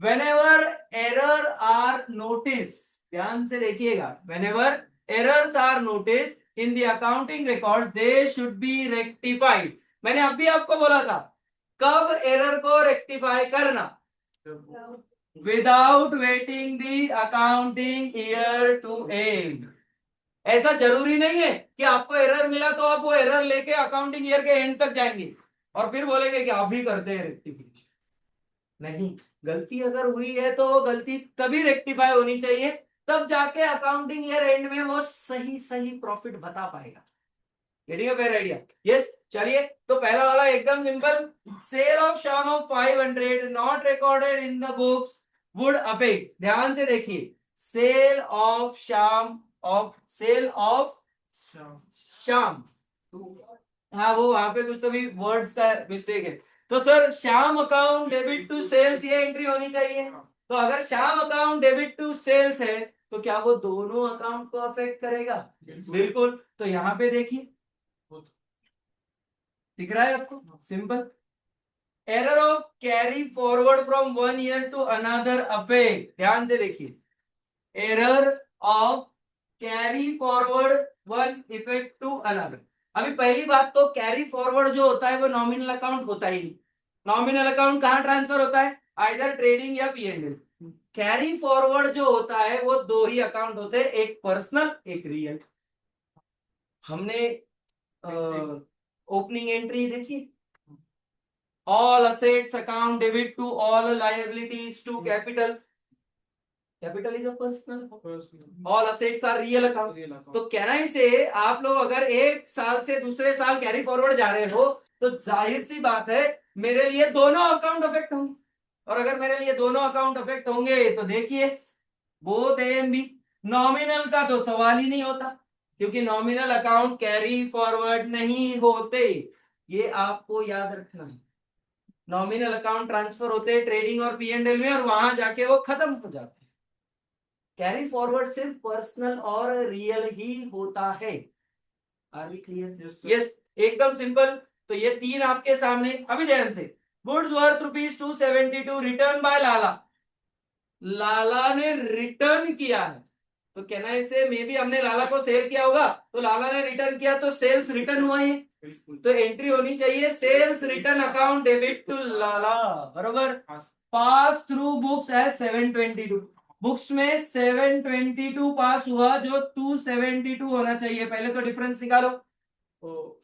whenever error are noticed, ध्यान से देखिएगा, whenever errors are noticed in the accounting record they should be rectified। मैंने अभी आपको बोला था कब एरर को रेक्टिफाई करना, without waiting the accounting year to end. ऐसा जरूरी नहीं है कि आपको एरर मिला तो आप वो एरर लेके अकाउंटिंग ईयर के एंड तक जाएंगे और फिर बोलेंगे कि आप भी करते हैं रेक्टिफिकेशन। नहीं, गलती अगर हुई है तो वो गलती तभी रेक्टिफाई होनी चाहिए, तब जाके अकाउंटिंग ईयर एंड में वो सही सही प्रॉफिट बता पाएगा। Getting a fair idea? Yes. चलिए तो पहला वाला एकदम सिंपल, सेल ऑफ शाम of 500 not recorded in the books would affect. ध्यान से देखिए, सेल ऑफ शाम ऑफ, सेल ऑफ शाम, हाँ वो वहां पे कुछ तो भी वर्ड्स का मिस्टेक है। तो sir Shyam account debit to sales ये एंट्री होनी चाहिए। तो अगर Shyam account debit to sales है तो क्या वो दोनों अकाउंट को अफेक्ट करेगा? बिल्कुल। तो यहां पे देखिए, दिख रहा है आपको, simple. Error of carry forward from one year to another affect. ध्यान से देखिए, error of carry forward one effect to another. अभी पहली बात तो कैरी फॉरवर्ड जो होता है वो नॉमिनल अकाउंट होता ही नहीं। नॉमिनल अकाउंट कहां ट्रांसफर होता है? आइदर ट्रेडिंग या पीएनएल। कैरी फॉरवर्ड जो होता है वो दो ही अकाउंट होते हैं, एक पर्सनल एक रियल। हमने ओपनिंग एंट्री देखी, all assets account debit to all liabilities to capital, capital is a personal, all assets are real account. तो कहना ही से आप लोग अगर एक साल से दूसरे साल कैरी फॉरवर्ड जा रहे हो तो जाहिर सी बात है मेरे लिए दोनों अकाउंट अफेक्ट होंगे, और अगर मेरे लिए दोनों अकाउंट अफेक्ट होंगे तो देखिए both A and B, nominal का तो सवाल ही नहीं होता क्योंकि नॉमिनल अकाउंट कैरी फॉरवर्ड नहीं होते, ये आपको याद रखना है। नॉमिनल अकाउंट ट्रांसफर होते हैं ट्रेडिंग और पीएनएल में और वहां जाके वो खत्म हो जाते हैं। कैरी फॉरवर्ड सिर्फ पर्सनल और रियल ही होता है। Are we clear? यस, एकदम सिंपल। तो ये तीन आपके सामने, अभी ध्यान से, goods worth ₹272 return by Lala, Lala ने रिटर्न किया है, तो कहना है इसे मे बी हमने लाला को सेल किया होगा, तो लाला ने रिटर्न किया तो सेल्स रिटर्न हुआ है, तो एंट्री होनी चाहिए sales return account debit to Lala, बरोबर। पास थ्रू बुक्स है 722, बुक्स में 722 पास हुआ, जो 272 होना चाहिए। पहले तो डिफरेंस निकालो,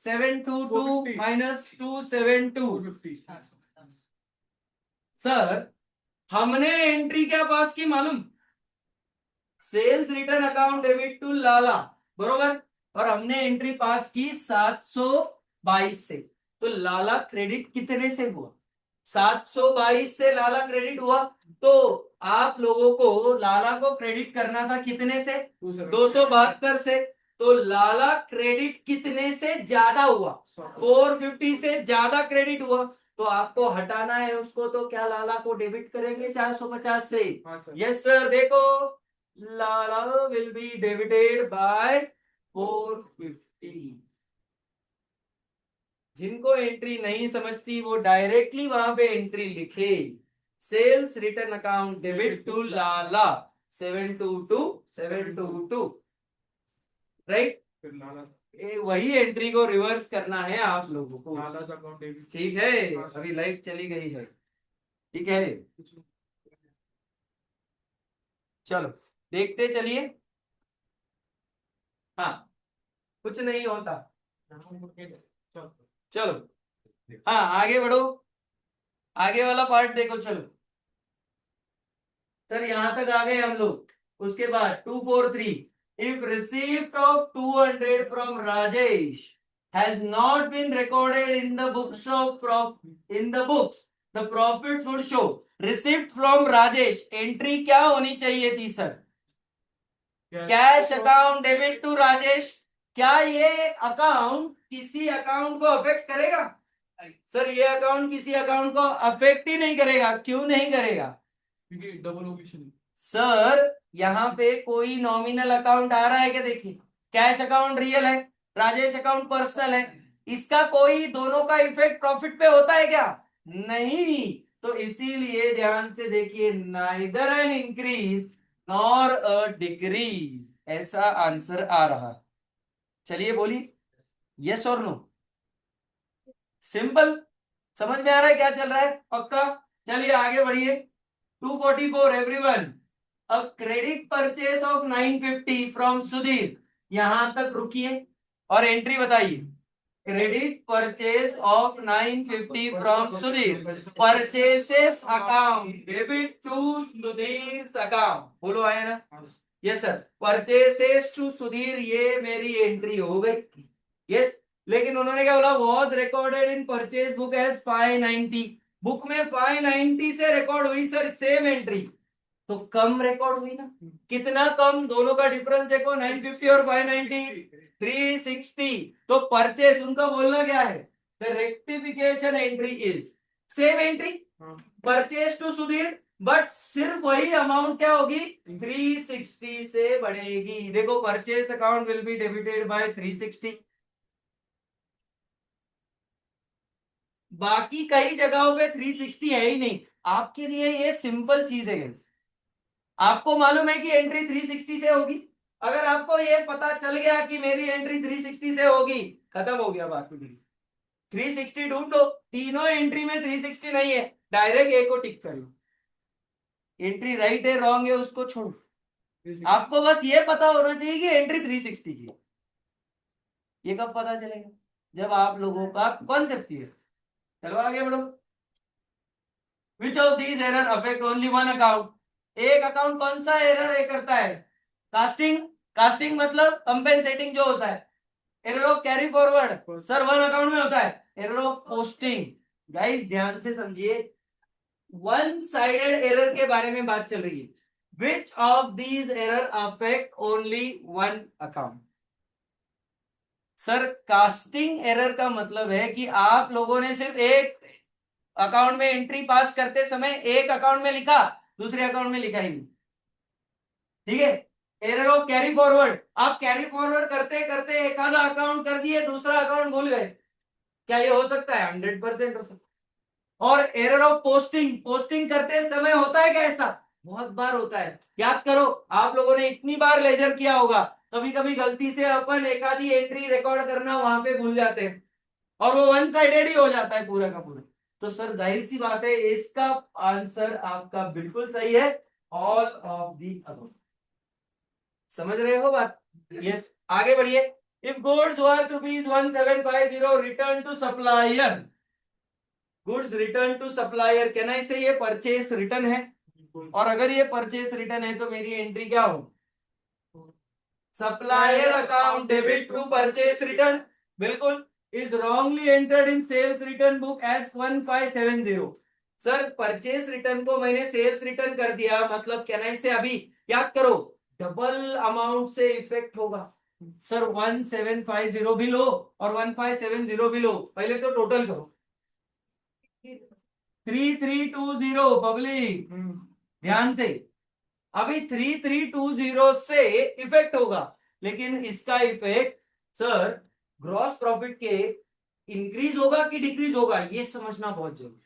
722 माइनस 272। सर हमने एंट्री क्या पास की मालूम, sales return account debit to Lala, बरोबर, और हमने एंट्री पास की 722 से, तो लाला क्रेडिट कितने से हुआ, 722 से लाला क्रेडिट हुआ, तो आप लोगों को लाला को क्रेडिट करना था कितने से, 272 से, तो लाला क्रेडिट कितने से ज्यादा हुआ, 450 से ज्यादा क्रेडिट हुआ, तो आपको हटाना है उसको, तो क्या लाला को डेबिट करेंगे 450 से? यस सर, देखो लाला विल बी डेबिटेड बाय 450। जिनको एंट्री नहीं समझती वो डायरेक्टली वहां पे एंट्री लिखे, sales return account debit to Lala 722 right, वही एंट्री को रिवर्स करना है आप लोगों को, ठीक है। अभी लाइट चली गई है, ठीक है, चलो देखते चलिए। हाँ, कुछ नहीं होता, चलो हाँ आगे बढ़ो, आगे वाला पार्ट देखो, चलो सर यहां तक आ गए हम लोग। उसके बाद 243, if receipt of 200 from Rajesh has not been recorded in the books of in the books, the profit would show. Receipt from Rajesh entry क्या होनी चाहिए थी sir, cash account debit to Rajesh. क्या ये अकाउंट किसी अकाउंट को अफेक्ट करेगा? सर ये अकाउंट किसी अकाउंट को अफेक्ट ही नहीं करेगा, क्यों नहीं करेगा? क्योंकि डबल ओमिशन। सर यहाँ पे कोई नॉमिनल अकाउंट आ रहा है क्या, देखिए कैश अकाउंट रियल है, राजेश अकाउंट पर्सनल है, इसका कोई दोनों का इफेक्ट प्रॉफिट पे होता है क्या? नहीं, तो इसीलिए ध्यान से देखिए, neither an increase nor a decrease, ऐसा आंसर आ रहा। चलिए बोलिए यस और नो, सिंपल, समझ में आ रहा है क्या चल रहा है, पक्का। चलिए आगे बढ़िए, 244 everyone, a credit purchase of 950 from Sudhir, यहां तक रुकिए और एंट्री बताइए। Credit purchase of 950 from Sudhir, purchases account debit to Sudhir account, बोलो आया ना? Yes sir, purchases to Sudhir, ये मेरी एंट्री हो गई, यस। लेकिन उन्होंने क्या बोला, was recorded in purchase book as 590, book में 590 से रिकॉर्ड हुई सर सेम एंट्री, तो कम रिकॉर्ड हुई ना, कितना कम, दोनों का डिफरेंस देखो 950 और 590, 360, तो परचेस उनका बोलना क्या है, the rectification entry is same entry, purchase to Sudhir, but सिर्फ वही अमाउंट क्या होगी, 360 से बढ़ेगी। देखो purchase account will be debited by 360, बाकी कई जगहों पे 360 है ही नहीं, आपके लिए ये सिंपल चीज है guys। आपको मालूम है कि एंट्री 360 से होगी, अगर आपको ये पता चल गया कि मेरी एंट्री 360 से होगी, खत्म हो गया बात, 360 ढूंढ लो, तीनों एंट्री में 360 नहीं है, डायरेक्ट ए को टिक कर लो, एंट्री राइट है रॉन्ग है उसको छोड़ो, आपको बस ये पता होना चाहिए कि एंट्री 360 की है। ये कब पता चलेगा? जब आप लोगों का कॉन्सेप्ट क्लियर। चलो आगे बढ़ो। Which of these error affect only one account? एक अकाउंट कौन सा एरर करता है? कास्टिंग। कास्टिंग मतलब कंपेंसेटिंग जो होता है। Error of carry forward sir one account में होता है। एरर ऑफ पोस्टिंग, गाइस ध्यान से समझिए, वन साइडेड एरर के बारे में बात चल रही है। Which of these error affect only one account? Sir casting error का मतलब है कि आप लोगों ने सिर्फ एक अकाउंट में एंट्री पास करते समय एक अकाउंट में लिखा, दूसरे अकाउंट में लिखा ही नहीं। ठीक है। एरर ऑफ कैरी फॉरवर्ड, आप कैरी फॉरवर्ड करते करते एक आधा अकाउंट कर दिए, दूसरा अकाउंट भूल गए। क्या ये हो सकता है? 100% हो सकता है। और एरर ऑफ पोस्टिंग, पोस्टिंग करते समय होता है क्या ऐसा? बहुत बार होता है। याद करो, आप लोगों ने इतनी बार लेजर किया होगा, कभी कभी गलती से अपन एक आधी एंट्री रिकॉर्ड करना वहां पे भूल जाते हैं और वो वन साइडेड ही हो जाता है पूरा का पूरा। तो सर जाहिर सी बात है इसका आंसर आपका बिल्कुल सही है, ऑल ऑफ दी अबव। समझ रहे हो बात? यस। आगे बढ़िए। If goods worth ₹1750 return to supplier, goods return to supplier, कहना इसे ये परचेस रिटर्न है, और अगर ये परचेस रिटर्न है तो मेरी एंट्री क्या हो? Supplier account debit to purchase return. बिल्कुल। Is wrongly entered in sales return book as 1570। Sir purchase return को मैंने सेल्स रिटर्न कर दिया, मतलब कहना इसे अभी याद करो डबल अमाउंट से इफेक्ट होगा। सर 1750 भी लो और 1570 भी लो, पहले तो टोटल करो। 3320 पब्लिक ध्यान से, अभी 3320 से इफेक्ट होगा, लेकिन इसका इफेक्ट सर ग्रॉस प्रॉफिट के इंक्रीज होगा कि डिक्रीज होगा, ये समझना बहुत जरूरी है।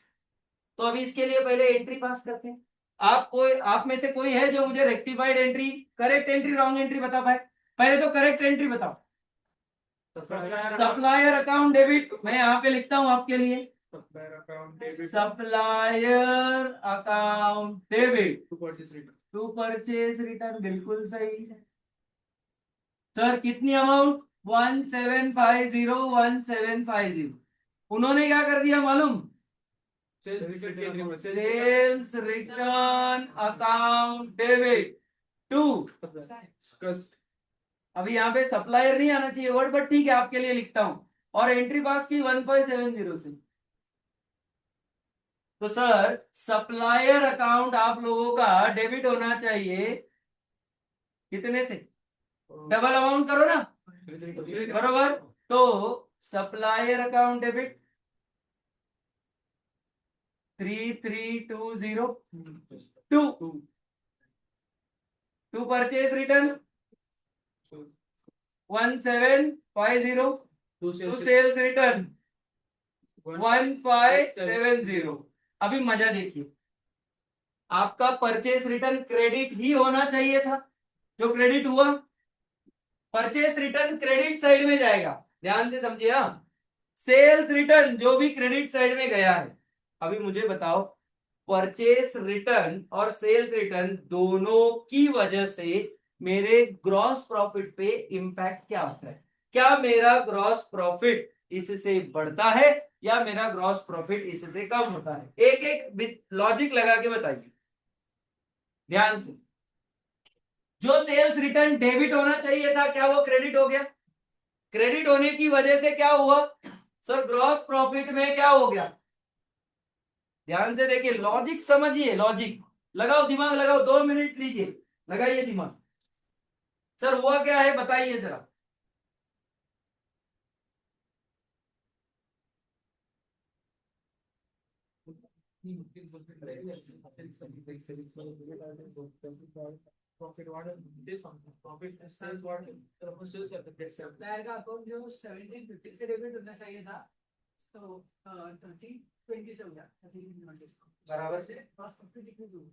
तो अभी इसके लिए पहले एंट्री पास करते हैं। आप में से कोई है जो मुझे rectified entry, correct entry, wrong entry बता पाए? पहले तो करेक्ट एंट्री बताओ। सप्लायर अकाउंट डेबिट, मैं यहाँ पे लिखता हूं आपके लिए, supplier account debit to purchase return, बिल्कुल सही है। सर कितनी अमाउंट? 1750 उन्होंने क्या कर दिया मालूम? Sales return account debit to, अभी यहाँ पे सप्लायर नहीं आना चाहिए वर्ड, बट ठीक है आपके लिए लिखता हूं, और एंट्री पास की 1570 से। तो सर सप्लायर अकाउंट आप लोगों का डेबिट होना चाहिए कितने से? डबल अमाउंट करो ना, बरोबर। तो supplier account debit 3320 to to purchase return 1750 to sales return 1570। अभी मजा देखिए, आपका परचेस रिटर्न क्रेडिट ही होना चाहिए था, जो क्रेडिट हुआ। परचेस रिटर्न क्रेडिट साइड में जाएगा, ध्यान से समझिए। हाँ, सेल्स रिटर्न जो भी क्रेडिट साइड में गया है। अभी मुझे बताओ, परचेस रिटर्न और सेल्स रिटर्न दोनों की वजह से मेरे ग्रॉस प्रॉफिट पे इंपैक्ट क्या होता है? क्या मेरा ग्रॉस प्रॉफिट इससे बढ़ता है या मेरा ग्रॉस प्रॉफिट इससे कम होता है? एक एक लॉजिक लगा के बताइए ध्यान से। जो सेल्स रिटर्न डेबिट होना चाहिए था, क्या वो क्रेडिट हो गया? क्रेडिट होने की वजह से क्या हुआ? सर ग्रॉस प्रॉफिट में क्या हो गया? ध्यान से देखिए, लॉजिक समझिए, लॉजिक लगाओ, दिमाग लगाओ, 2 मिनट लीजिए, लगाइए दिमाग। सर हुआ क्या है बताइए जरा। सप्लायर का अकाउंट जो 1750 से डेबिट होना चाहिए था, तो 3020 से हो गया, 3020 बराबर से। ग्रॉस प्रॉफिट डिक्रीज हुआ।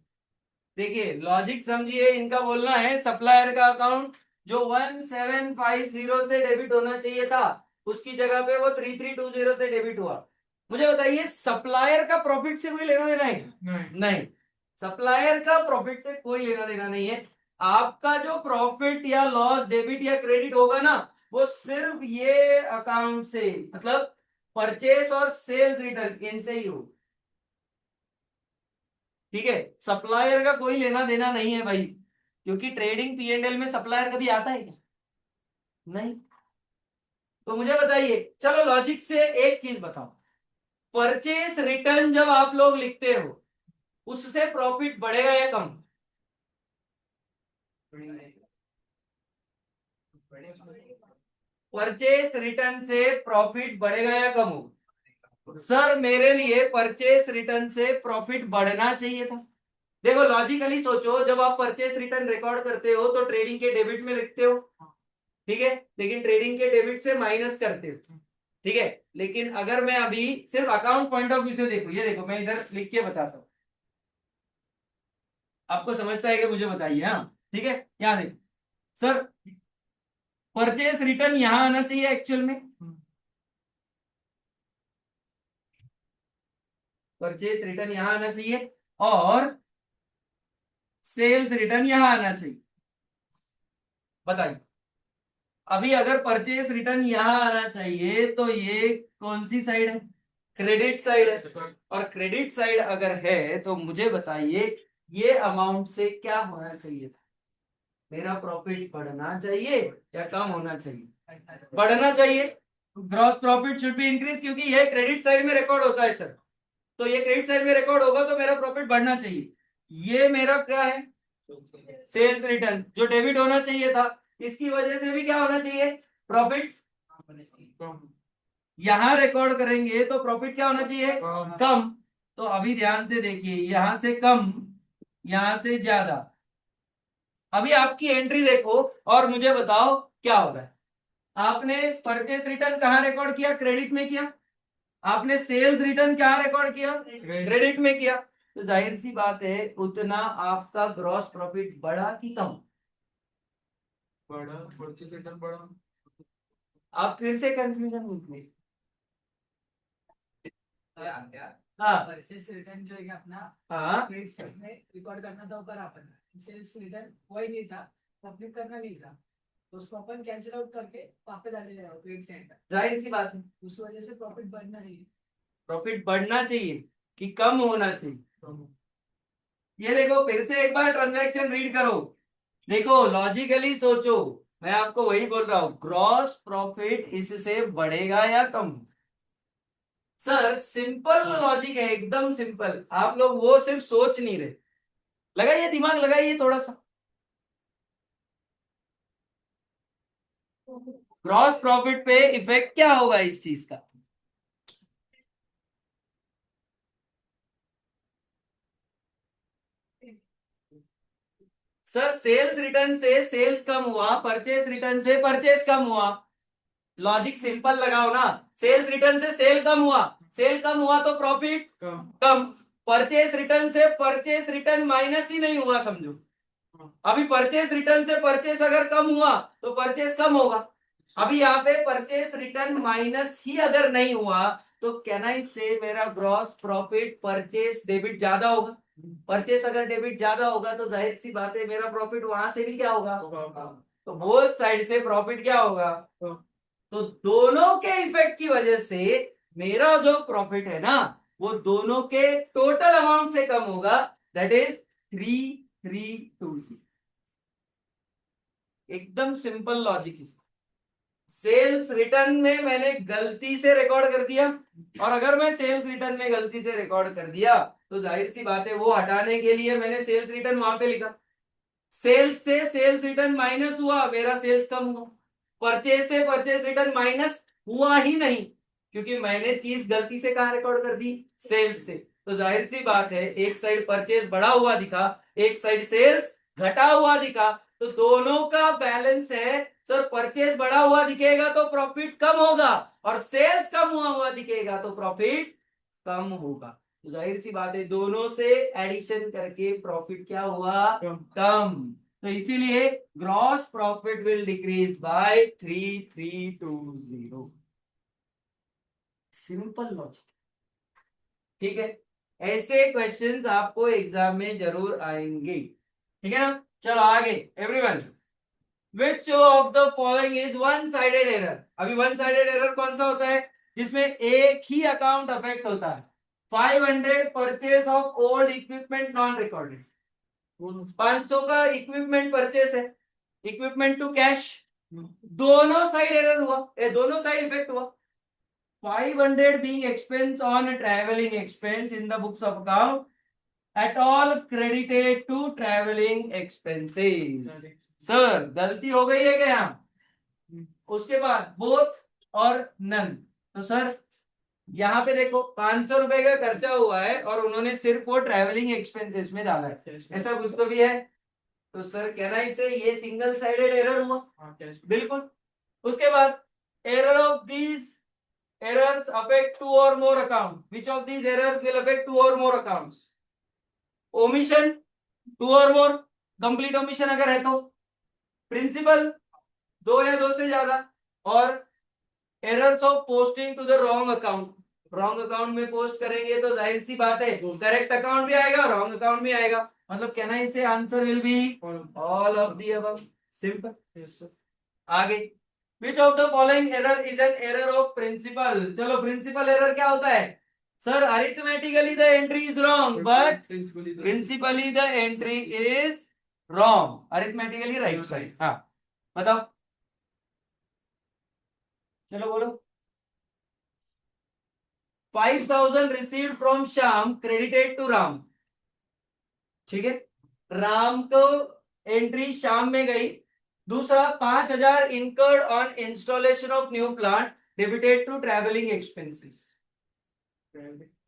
देखिए लॉजिक समझिए, इनका बोलना है सप्लायर का अकाउंट जो 1750 से डेबिट होना चाहिए था, उसकी जगह पे वो 3320 से डेबिट हुआ। मुझे बताइए सप्लायर का प्रॉफिट से कोई लेना देना है? नहीं। सप्लायर का प्रॉफिट से कोई लेना देना नहीं है। आपका जो प्रॉफिट या लॉस डेबिट या क्रेडिट होगा ना, वो सिर्फ ये अकाउंट से, मतलब परचेस और सेल्स रिटर्न, इनसे ही हो। ठीक है, सप्लायर का कोई लेना देना नहीं है भाई, क्योंकि ट्रेडिंग P&L में सप्लायर कभी आता है क्या? नहीं। तो मुझे बताइए, चलो लॉजिक से एक चीज बताओ, परचेस रिटर्न जब आप लोग लिखते हो, उससे प्रॉफिट बढ़ेगा या कम? परचेस रिटर्न से प्रॉफिट बढ़ेगा या कम होगा? सर मेरे लिए परचेस रिटर्न से प्रॉफिट बढ़ना चाहिए था। देखो लॉजिकली सोचो, जब आप परचेस रिटर्न रिकॉर्ड करते हो तो ट्रेडिंग के डेबिट में लिखते हो, ठीक है, लेकिन ट्रेडिंग के डेबिट से माइनस करते हो, ठीक है। लेकिन अगर मैं अभी सिर्फ अकाउंट पॉइंट ऑफ व्यू से देखो, ये देखो मैं इधर लिख के बताता हूँ, आपको समझता है कि मुझे बताइए, हाँ ठीक है। यहाँ देखो सर, परचेस रिटर्न यहां आना चाहिए एक्चुअल में, परचेस रिटर्न यहां आना चाहिए, और सेल्स रिटर्न यहां आना चाहिए। बताइए, अभी अगर परचेस रिटर्न यहां आना चाहिए तो ये कौन सी साइड है? क्रेडिट साइड है। और क्रेडिट साइड अगर है तो मुझे बताइए, ये अमाउंट से क्या होना चाहिए था? मेरा प्रॉफिट बढ़ना चाहिए या कम होना चाहिए? बढ़ना चाहिए। Gross profit should be increase, क्योंकि ये क्रेडिट साइड में रिकॉर्ड होता है सर, तो ये क्रेडिट साइड में रिकॉर्ड होगा तो मेरा प्रॉफिट बढ़ना चाहिए। ये मेरा क्या है? सेल्स रिटर्न, जो डेबिट होना चाहिए था, इसकी वजह से भी क्या होना चाहिए? प्रॉफिट। यहां रिकॉर्ड करेंगे तो प्रॉफिट क्या होना चाहिए? कम। तो अभी ध्यान से देखिए, यहां से कम, यहां से ज्यादा। अभी आपकी एंट्री देखो और मुझे बताओ क्या हो रहा है। आपने परचेस रिटर्न कहां रिकॉर्ड किया? क्रेडिट में किया। आपने सेल्स रिटर्न कहां रिकॉर्ड किया? क्रेडिट में किया। तो जाहिर सी बात है, उतना आपका ग्रॉस प्रॉफिट बढ़ा कि कम? बड़ा परचेस रिटर्न बड़ा। आप फिर से कंफ्यूजन हुई। क्या हाँ परचेस रिटर्न जो है क्या अपना हाँ क्रेडिट साइड में रिकॉर्ड करना था, ऊपर अपन सेल्स रिटर्न वही नहीं था, पब्लिक करना नहीं था, तो उसको अपन कैंसिल आउट करके वापस डाले जाएगा क्रेडिट साइड में। जाहिर सी बात है, उस वजह से प्रॉफिट बढ़ना चाहिए। प्रॉफिट बढ़ना चाहिए कि कम होना चाहिए? ये देखो फिर से एक बार ट्रांजैक्शन रीड करो, देखो लॉजिकली सोचो, मैं आपको वही बोल रहा हूं, ग्रॉस प्रॉफिट इससे बढ़ेगा या कम? सर सिंपल लॉजिक है, एकदम सिंपल, आप लोग वो सिर्फ सोच नहीं रहे। लगाइए दिमाग, लगाइए थोड़ा सा। ग्रॉस प्रॉफिट पे इफेक्ट क्या होगा इस चीज का? सर सेल्स रिटर्न से सेल्स कम हुआ, परचेस रिटर्न से परचेस कम हुआ। लॉजिक सिंपल लगाओ ना, सेल्स रिटर्न से सेल कम हुआ, सेल कम हुआ तो प्रॉफिट कम। परचेस रिटर्न से परचेस रिटर्न माइनस ही नहीं हुआ समझो। अभी परचेस रिटर्न से परचेस अगर कम हुआ तो परचेस कम होगा। अभी यहाँ पे परचेस रिटर्न माइनस ही अगर नहीं हुआ तो कैन आई से मेरा ग्रॉस प्रॉफिट परचेस डेबिट ज्यादा होगा? परचेस अगर डेबिट ज्यादा होगा तो जाहिर सी बात है मेरा प्रॉफिट वहां से भी क्या होगा? तो बोथ साइड से प्रॉफिट क्या होगा? तो दोनों के इफेक्ट की वजह से मेरा जो प्रॉफिट है ना, वो दोनों के टोटल अमाउंट से कम होगा, दैट इज 3320। एकदम सिंपल लॉजिक है। सेल्स रिटर्न में मैंने गलती से रिकॉर्ड कर दिया, और अगर मैं सेल्स रिटर्न में गलती से रिकॉर्ड कर दिया तो जाहिर सी बात है वो हटाने के लिए मैंने सेल्स रिटर्न वहां पे लिखा। सेल्स से सेल्स रिटर्न माइनस हुआ, मेरा सेल्स कम हुआ। परचेज से परचेज रिटर्न माइनस हुआ ही नहीं, क्योंकि मैंने चीज गलती से कहा रिकॉर्ड कर दी? सेल्स से। तो जाहिर सी बात है, एक साइड परचेज बढ़ा हुआ दिखा, एक साइड सेल्स घटा हुआ दिखा, तो दोनों का बैलेंस है। सर परचेज बढ़ा हुआ दिखेगा तो प्रॉफिट कम होगा, और सेल्स कम हुआ दिखेगा तो प्रॉफिट कम होगा। तो जाहिर सी बात है, दोनों से एडिशन करके प्रॉफिट क्या हुआ? कम। तो इसीलिए gross profit will decrease by 3320। Simple logic, ठीक है। ऐसे क्वेश्चंस आपको एग्जाम में जरूर आएंगे, ठीक है ना। चलो आगे, everyone, which of the following is one sided error. अभी वन साइडेड एरर कौन सा होता है, जिसमें एक ही अकाउंट अफेक्ट होता है। 500 purchase of old equipment non recorded. 500 का इक्विपमेंट परचेस है, इक्विपमेंट टू कैश, दोनों साइड एरर हुआ, दोनों साइड इफेक्ट हुआ। 500 being expense on a traveling expense in the books of account at all credited to traveling expenses। Sir गलती हो गई है क्या यहाँ, उसके बाद बोथ और नन। तो सर यहाँ पे देखो 500 रुपए का खर्चा हुआ है और उन्होंने सिर्फ वो ट्रैवलिंग एक्सपेंसेस में डाला है, ऐसा कुछ तो भी है। तो सर कहना इसे ये सिंगल साइडेड एरर हुआ, बिल्कुल। उसके बाद error of these errors affect two or more account, which of these errors will affect two or more accounts? omission, two or more, complete omission अगर है तो, प्रिंसिपल, दो या दो से ज्यादा, और errors of posting to the wrong account. Wrong account में पोस्ट करेंगे तो जाहिर सी बात है करेक्ट अकाउंट भी आएगा, रॉन्ग अकाउंट भी आएगा, मतलब कहना इसे answer will be all of the above. Simple. आगे, which of the following error is an error of principle. चलो प्रिंसिपल एरर क्या होता है sir, arithmetically the entry is wrong but principally the entry is wrong, arithmetically right side. हाँ बताओ, चलो बोलो। 5000 received from Shyam credited to Ram, ठीक है, राम को एंट्री श्याम में गई। दूसरा 5000 incurred on installation of new plant debited to travelling expenses.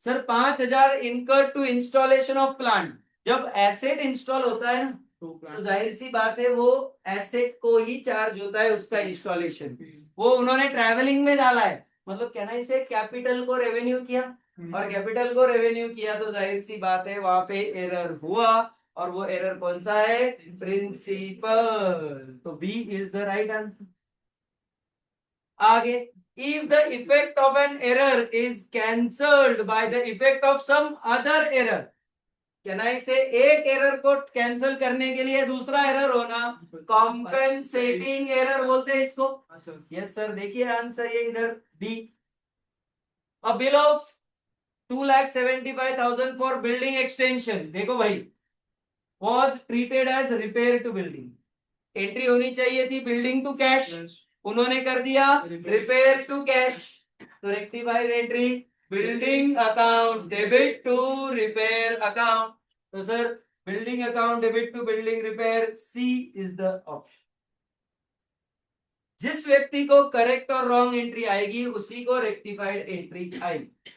Sir 5000 incurred to installation of plant, जब एसेट इंस्टॉल होता है ना तो जाहिर सी बात है वो एसेट को ही चार्ज होता है उसका इंस्टॉलेशन, वो उन्होंने ट्रैवलिंग में डाला है, मतलब कहना इसे कैपिटल को रेवेन्यू किया, और कैपिटल को रेवेन्यू किया तो जाहिर सी बात है वहां पे एरर हुआ, और वो एरर कौन सा है, प्रिंसिपल। तो B is the right answer. आगे, if the effect of an error is cancelled by the effect of some other error, कहना इसे एक एरर को कैंसिल करने के लिए दूसरा एरर होना कॉम्पेंसेटिंग एरर बोलते हैं इसको। यस सर, देखिए आंसर ये इधर D. A bill of 2,75,000 for building extension, देखो भाई, was treated as repair to building, entry होनी चाहिए थी बिल्डिंग टू कैश, उन्होंने कर दिया रिपेयर टू कैश, तो rectified entry building account debit to repair account. तो sir building account debit to building repair, C is the option. जिस व्यक्ति को करेक्ट और रॉन्ग एंट्री आएगी उसी को रेक्टिफाइड एंट्री आएगी,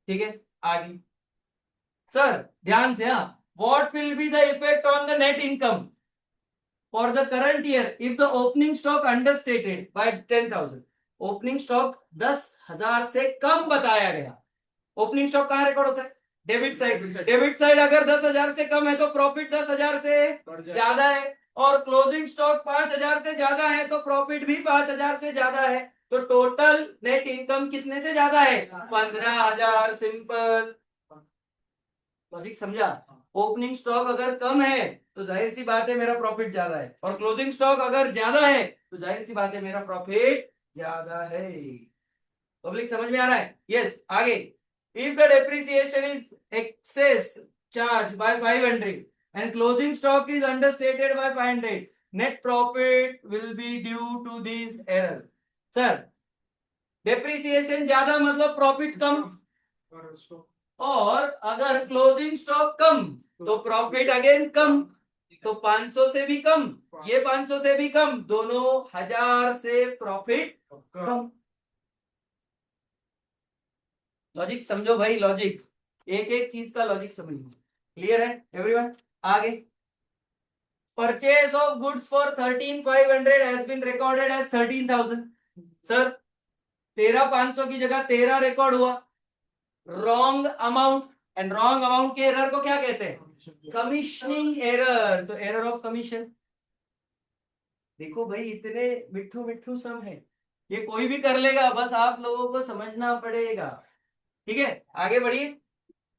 ठीक है। आगे सर ध्यान से, हाँ, what will be the effect on the net income for the current year if the opening stock understated by 10,000। Opening stock 10,000 से कम बताया गया। ओपनिंग स्टॉक कहां रिकॉर्ड होता है, डेबिट साइड। डेबिट साइड अगर 10,000 से कम है तो प्रॉफिट 10,000 से ज्यादा है, और क्लोजिंग स्टॉक 5,000 से ज्यादा है तो प्रॉफिट भी 5,000 से ज्यादा है, तो टोटल नेट इनकम कितने से ज्यादा है, 15,000। सिंपल लॉजिक, समझा। ओपनिंग स्टॉक अगर कम है तो जाहिर सी बात है मेरा प्रॉफिट ज्यादा है, और क्लोजिंग स्टॉक अगर ज्यादा है तो जाहिर सी बात है मेरा प्रॉफिट ज्यादा है। पब्लिक समझ में आ रहा है, यस। आगे, if the depreciation is excess charge by 500 and closing stock is understated by 500, net profit will be due to this error. Sir depreciation ज्यादा मतलब प्रॉफिट कम, और अगर क्लोजिंग स्टॉक कम तो प्रॉफिट अगेन कम, तो 500 से भी कम, ये 500 से भी कम, दोनों 1000 से प्रॉफिट कम। लॉजिक समझो भाई, लॉजिक, एक एक चीज का लॉजिक समझो। क्लियर है एवरीवन। आगे, purchase of goods for 13,500 has been recorded as 13,000। Sir 13,500 की जगह 13 रिकॉर्ड हुआ, wrong amount, and wrong amount के एरर को क्या कहते हैं, कमीशनिंग एरर, तो एरर ऑफ कमीशन। देखो भाई इतने मिठू मिठू सम है, ये कोई भी कर लेगा, बस आप लोगों को समझना पड़ेगा, ठीक है। आगे बढ़िए,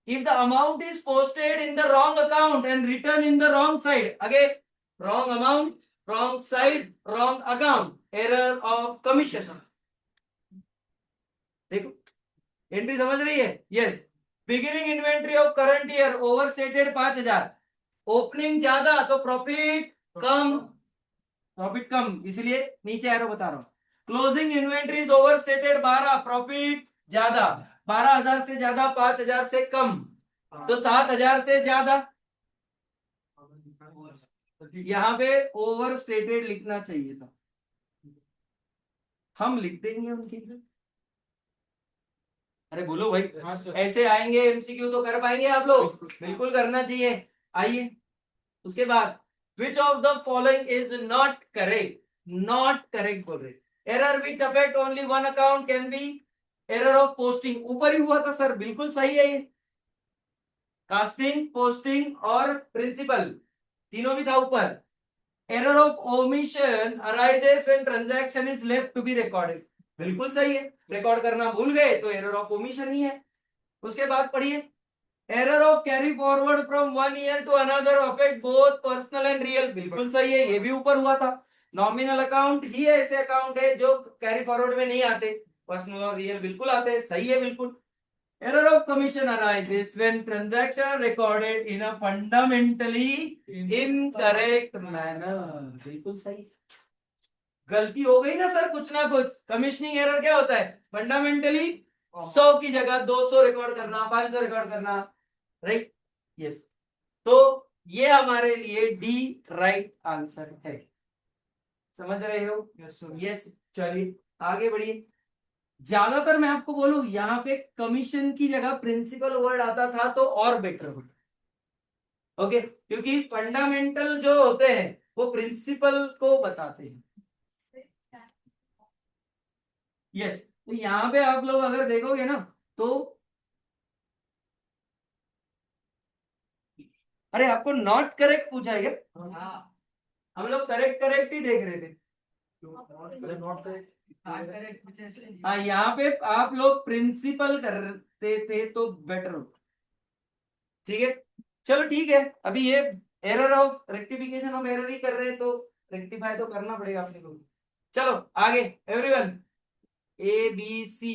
if the amount is posted in the wrong account and written in the wrong side, again wrong amount, wrong side, wrong account, error of commission. देखो एंट्री समझ रही है? Yes, beginning inventory of current year over stated 5,000, opening ज्यादा तो profit कम, profit कम, इसलिए नीचे arrow बता रहा हूं। Closing inventory over stated 12, profit ज्यादा, 12,000 से ज्यादा, 5,000 से कम, तो 7,000 से ज्यादा। यहां पे ओवर स्टेटेड लिखना चाहिए था, हम लिख देंगे उनके लिए। अरे बोलो भाई, ऐसे आएंगे एमसीक्यू तो कर पाएंगे आप लोग? बिल्कुल करना चाहिए। आइए उसके बाद, विच of the following is not correct, not correct बोल रहे, error which affect only one account can be error of posting, ऊपर ही हुआ था सर, बिल्कुल सही है ये, कास्टिंग, पोस्टिंग और प्रिंसिपल तीनों भी था ऊपर। Error of omission arises when transaction is left to be recorded, बिल्कुल सही है, रिकॉर्ड करना भूल गए तो एरर ऑफ ओमिशन ही है। उसके बाद पढ़िए, error of carry forward from one year to another affect both personal and real, बिल्कुल सही है, ये भी ऊपर हुआ था। नॉमिनल अकाउंट ही ऐसे अकाउंट है जो कैरी फॉरवर्ड में नहीं आते, पर्सनल और रियल बिल्कुल आते हैं, सही है बिल्कुल। Error of commission arises when transaction recorded in a fundamentally incorrect manner, बिल्कुल सही। गलती हो गई ना सर कुछ ना कुछ, कमीशनिंग एरर क्या होता है, फंडामेंटली 100 की जगह 200 रिकॉर्ड करना, 500 रिकॉर्ड करना, राइट? यस, तो ये हमारे लिए डी राइट आंसर है, समझ रहे हो? यस, चलिए आगे बढ़िए। ज्यादातर मैं आपको बोलूं, यहाँ पे कमीशन की जगह प्रिंसिपल वर्ड आता था तो और बेटर होता, ओके, क्योंकि फंडामेंटल जो होते हैं वो प्रिंसिपल को बताते हैं। यस, तो यहाँ पे आप लोग अगर देखोगे ना तो, अरे आपको नॉट करेक्ट पूछा है क्या? हाँ, हम लोग करेक्ट करेक्ट ही देख रहे थे। Not correct. हाँ, यहाँ पे आप लोग प्रिंसिपल करते थे तो बेटर हो, ठीक है? चलो ठीक है, अभी ये error of rectification of error ही कर रहे हैं तो रेक्टिफाई तो करना पड़ेगा अपने को। चलो आगे everyone, A B C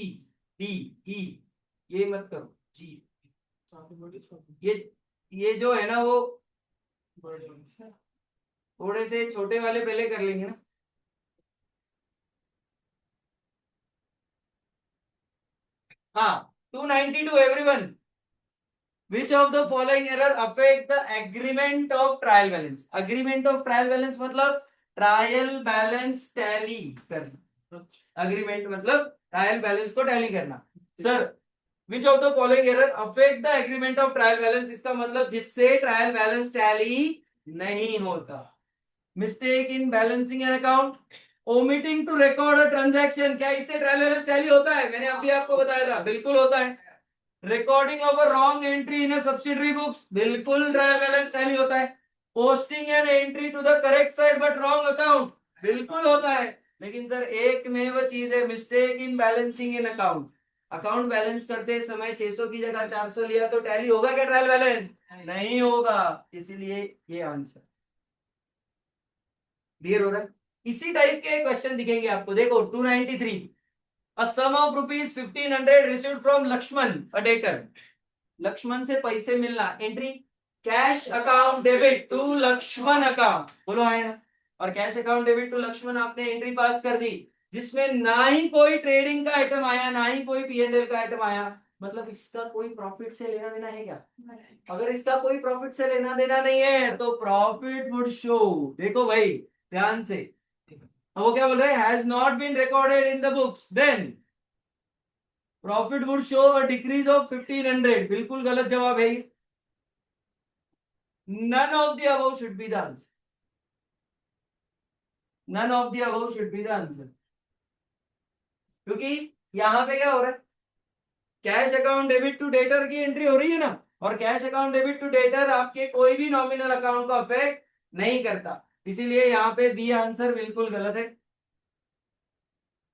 D E, ये मत करो जी, ये जो है ना वो थोड़े से छोटे वाले पहले कर लेंगे ना। हाँ, 292 everyone, which of the following error affect the agreement of trial balance, agreement of trial balance मतलब ट्रायल बैलेंस टैली करना, अग्रीमेंट मतलब ट्रायल बैलेंस को टैली करना। Sir which of the following error affect the agreement of trial balance, इसका मतलब जिससे trial balance tally नहीं होता। Mistake in balancing an account, omitting to record a transaction, क्या इससे ट्रायल बैलेंस टैली होता है? मैंने अभी आपको बताया था, बिल्कुल होता है। Recording of a wrong entry in a subsidiary books, बिल्कुल ट्रायल बैलेंस टैली होता है। Posting an entry to the correct side but wrong account, बिल्कुल होता है। लेकिन सर एक में वो चीज है, mistake in balancing in account, account balance करते समय 600 की जगह 400 लिया तो टैली होगा क्या ट्रायल बैलेंस? नहीं होगा, इसीलिए ये आंसर क्लियर हो रहा है। इसी टाइप के क्वेश्चन दिखेंगे आपको, देखो 293, a sum of rupees 1500 received from Lakshman, a debtor, Lakshman से पैसे मिलना, entry cash account debit to Lakshman account, बोलो आए ना, और cash account debit to Lakshman आपने एंट्री पास कर दी, जिसमें ना ही कोई ट्रेडिंग का आइटम आया ना ही कोई P&L का आइटम आया, मतलब इसका कोई प्रॉफिट से लेना देना है क्या? अगर इसका कोई प्रॉफिट से लेना देना नहीं है तो प्रॉफिट वुड शो, देखो भाई ध्यान से, अब वो क्या बोल रहे हैं, has not been recorded in the books, then profit would show a decrease of 1500, बिल्कुल गलत जवाब है ये, none of the above should be the answer, none of the above should be the answer, क्योंकि यहां पे क्या हो रहा है, cash account debit to debtor की एंट्री हो रही है ना, और cash account debit to debtor आपके कोई भी नॉमिनल अकाउंट को अफेक्ट नहीं करता, इसीलिए यहाँ पे बी आंसर बिल्कुल गलत है,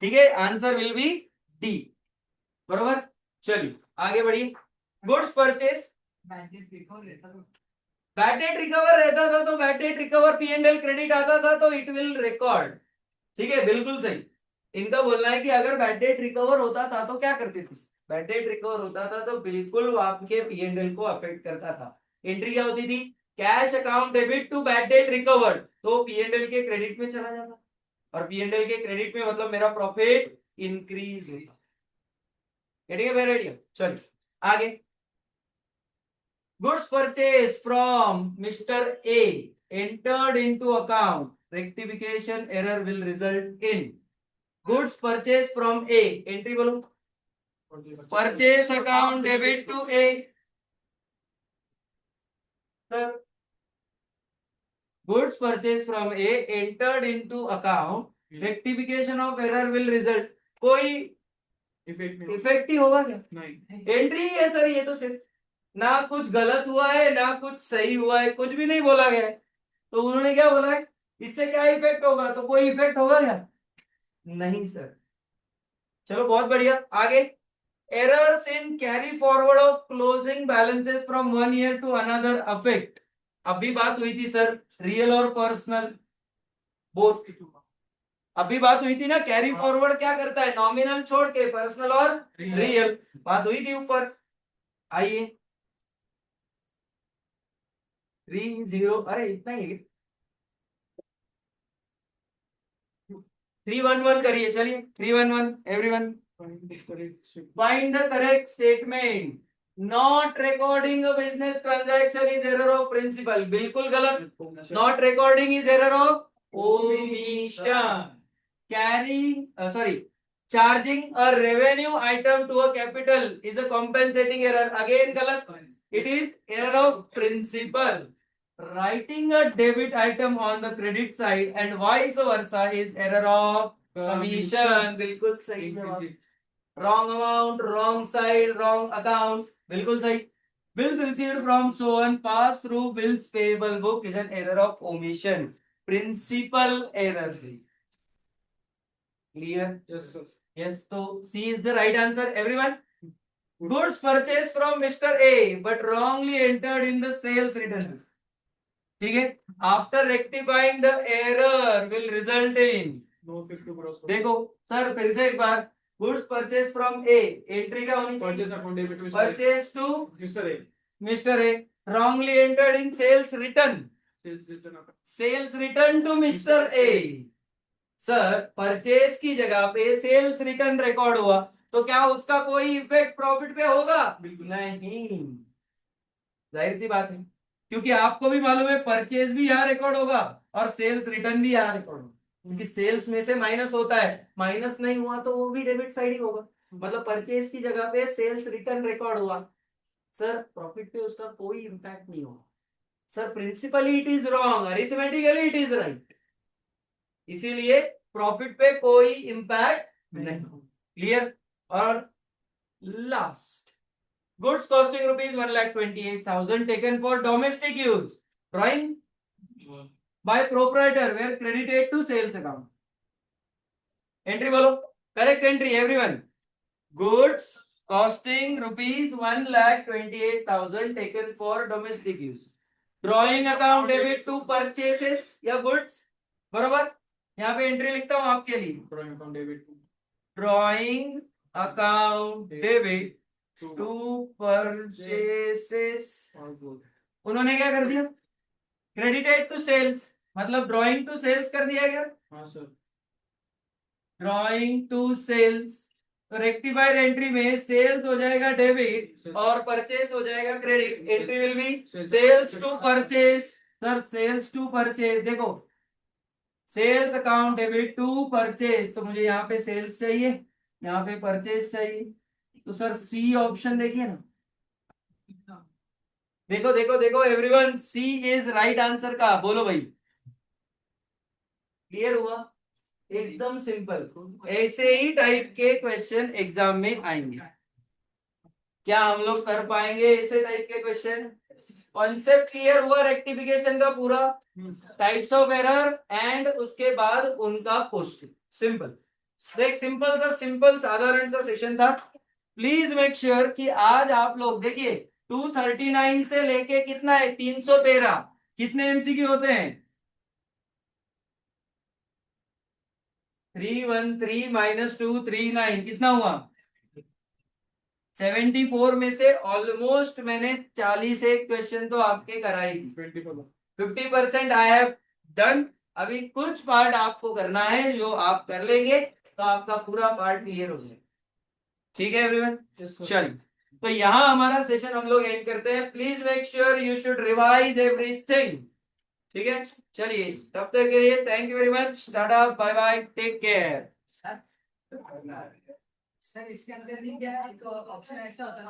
ठीक है, आंसर विल बी डी, बरोबर। चलिए आगे बढ़िए, goods purchase bad debt recover रहता तो बैड डेट रिकवर रहता था तो bad debt recover P&L credit आता था तो इट विल रिकॉर्ड। ठीक है, बिल्कुल सही। इनका बोलना है कि अगर बैड डेट रिकवर होता था तो क्या करते थे, बैड डेट रिकवर होता था तो बिल्कुल आपके P&L को अफेक्ट करता था। एंट्री क्या होती थी, cash account debit to bad debt recovered, तो P&L के क्रेडिट में चला जाता, और P&L के क्रेडिट में मतलब मेरा प्रॉफिट इंक्रीज होता। गेटिंग मेरा आइडिया। चलिए आगे। Goods purchase from mister A entered into account, rectification error will result in goods purchase from A, entry बोलो, purchase account debit to A. Goods purchase from A entered into account, rectification of error will result. कोई effect ही होगा क्या, नहीं entry ही है sir, ये तो सिर्फ ना कुछ गलत हुआ है ना कुछ सही हुआ है, कुछ भी नहीं बोला गया है, तो उन्होंने क्या बोला है, इससे क्या इफेक्ट होगा, तो कोई इफेक्ट होगा क्या, नहीं सर। चलो बहुत बढ़िया, आगे। Errors in carry forward of closing balances from one year to another affect. अभी बात हुई थी सर, रियल और पर्सनल बोथ। अभी बात हुई थी ना, कैरी फॉरवर्ड क्या करता है, नॉमिनल छोड़ के पर्सनल और रियल, बात हुई थी ऊपर। आइए 30, अरे इतना ही 311 करिए, चलिए 311 everyone. Find the correct statement. Not recording a business transaction is error of principle, बिल्कुल गलत। Not recording is error of omission. Carrying sorry, charging a revenue item to a capital is a compensating error, again गलत, it is error of principle. Writing a debit item on the credit side and vice versa is error of commission, बिल्कुल सही जवाब। Wrong amount, wrong side, wrong account, बिल्कुल सही। Bills received from so on pass through bills payable book is an error of omission, principal error है। Clear? Yes, sir. Yes, so C is the right answer everyone. Goods purchased from Mr. A but wrongly entered in the sales return, ठीक है, after rectifying the error will result in No effective gross profit. देखो sir फिर से एक बार, goods purchase from A, entry क्या होनी चाहिए, Purchase account debit to purchase to Mr. A. Mister A, wrongly entered in sales return, Sales return account. Sales return to mister A. Sir purchase की जगह पे सेल्स रिटर्न रिकॉर्ड हुआ तो क्या उसका कोई इफेक्ट प्रॉफिट पे होगा, बिल्कुल नहीं, जाहिर सी बात है, क्योंकि आपको भी मालूम है परचेज भी यहाँ रिकॉर्ड होगा और सेल्स रिटर्न भी यहाँ रिकॉर्ड होगा, क्योंकि सेल्स में से माइनस होता है, माइनस नहीं हुआ तो वो भी डेबिट साइड ही होगा, मतलब परचेज की जगह पे सेल्स रिटर्न रिकॉर्ड हुआ, सर प्रॉफिट पे उसका कोई इंपैक्ट नहीं होगा। Sir principally it is wrong, arithmetically it is right, इसीलिए प्रॉफिट पे कोई इंपैक्ट नहीं। क्लियर? और last, goods costing rupees 1,28,000 taken for domestic use, drawing by proprietor were credited to sales account, entry बोलो, correct entry everyone। goods costing rupees 1,28,000 taken for domestic use, drawing account debit to purchases या goods, बरोबर, यहाँ पे entry लिखता हूं आपके लिए, drawing account debit to drawing account debit to purchases, all good. उन्होंने क्या कर दिया, क्रेडिटेड टू सेल्स, मतलब ड्राइंग टू सेल्स कर दिया गया, हाँ सर। ड्राइंग टू सेल्स, तो रेक्टिफाइड एंट्री में सेल्स हो जाएगा डेबिट और परचेस हो जाएगा credit, entry will be sales to purchase. Sir sales to purchase, देखो sales account debit to purchase, तो मुझे यहाँ पे सेल्स चाहिए, यहाँ पे परचेस चाहिए, तो सर सी ऑप्शन देखिए ना, देखो देखो देखो everyone, C is right answer का, बोलो भाई, क्लियर हुआ, एकदम सिंपल। ऐसे ही टाइप के क्वेश्चन एग्जाम में आएंगे, क्या हम लोग कर पाएंगे ऐसे टाइप के क्वेश्चन, कॉन्सेप्ट क्लियर हुआ रेक्टिफिकेशन का पूरा, टाइप्स ऑफ एरर एंड उसके बाद उनका पोस्टिंग, सिंपल। तो एक सिंपल सा सिंपल साधारण सा सेशन था, प्लीज मेक श्योर कि आज आप लोग देखिए 239 से लेके कितना है 313, कितने एमसीक्यू होते हैं? 313 माइनस 239 कितना हुआ? 74 में से ऑलमोस्ट मैंने 40 एक क्वेश्चन तो आपके कराई थी। 50% आई हैव डन। अभी कुछ पार्ट आपको करना है, जो आप कर लेंगे तो आपका पूरा पार्ट क्लियर हो जाएगा। ठीक है एवरीवन, चलिए तो यहां हमारा सेशन हम लोग एंड करते हैं। Please make sure you should revise everything. ठीक है, चलिए तब तक के लिए thank you very much, tata bye bye, take care. Sir, sir इसके अंदर भी क्या है, एक ऑप्शन ऐसा होता है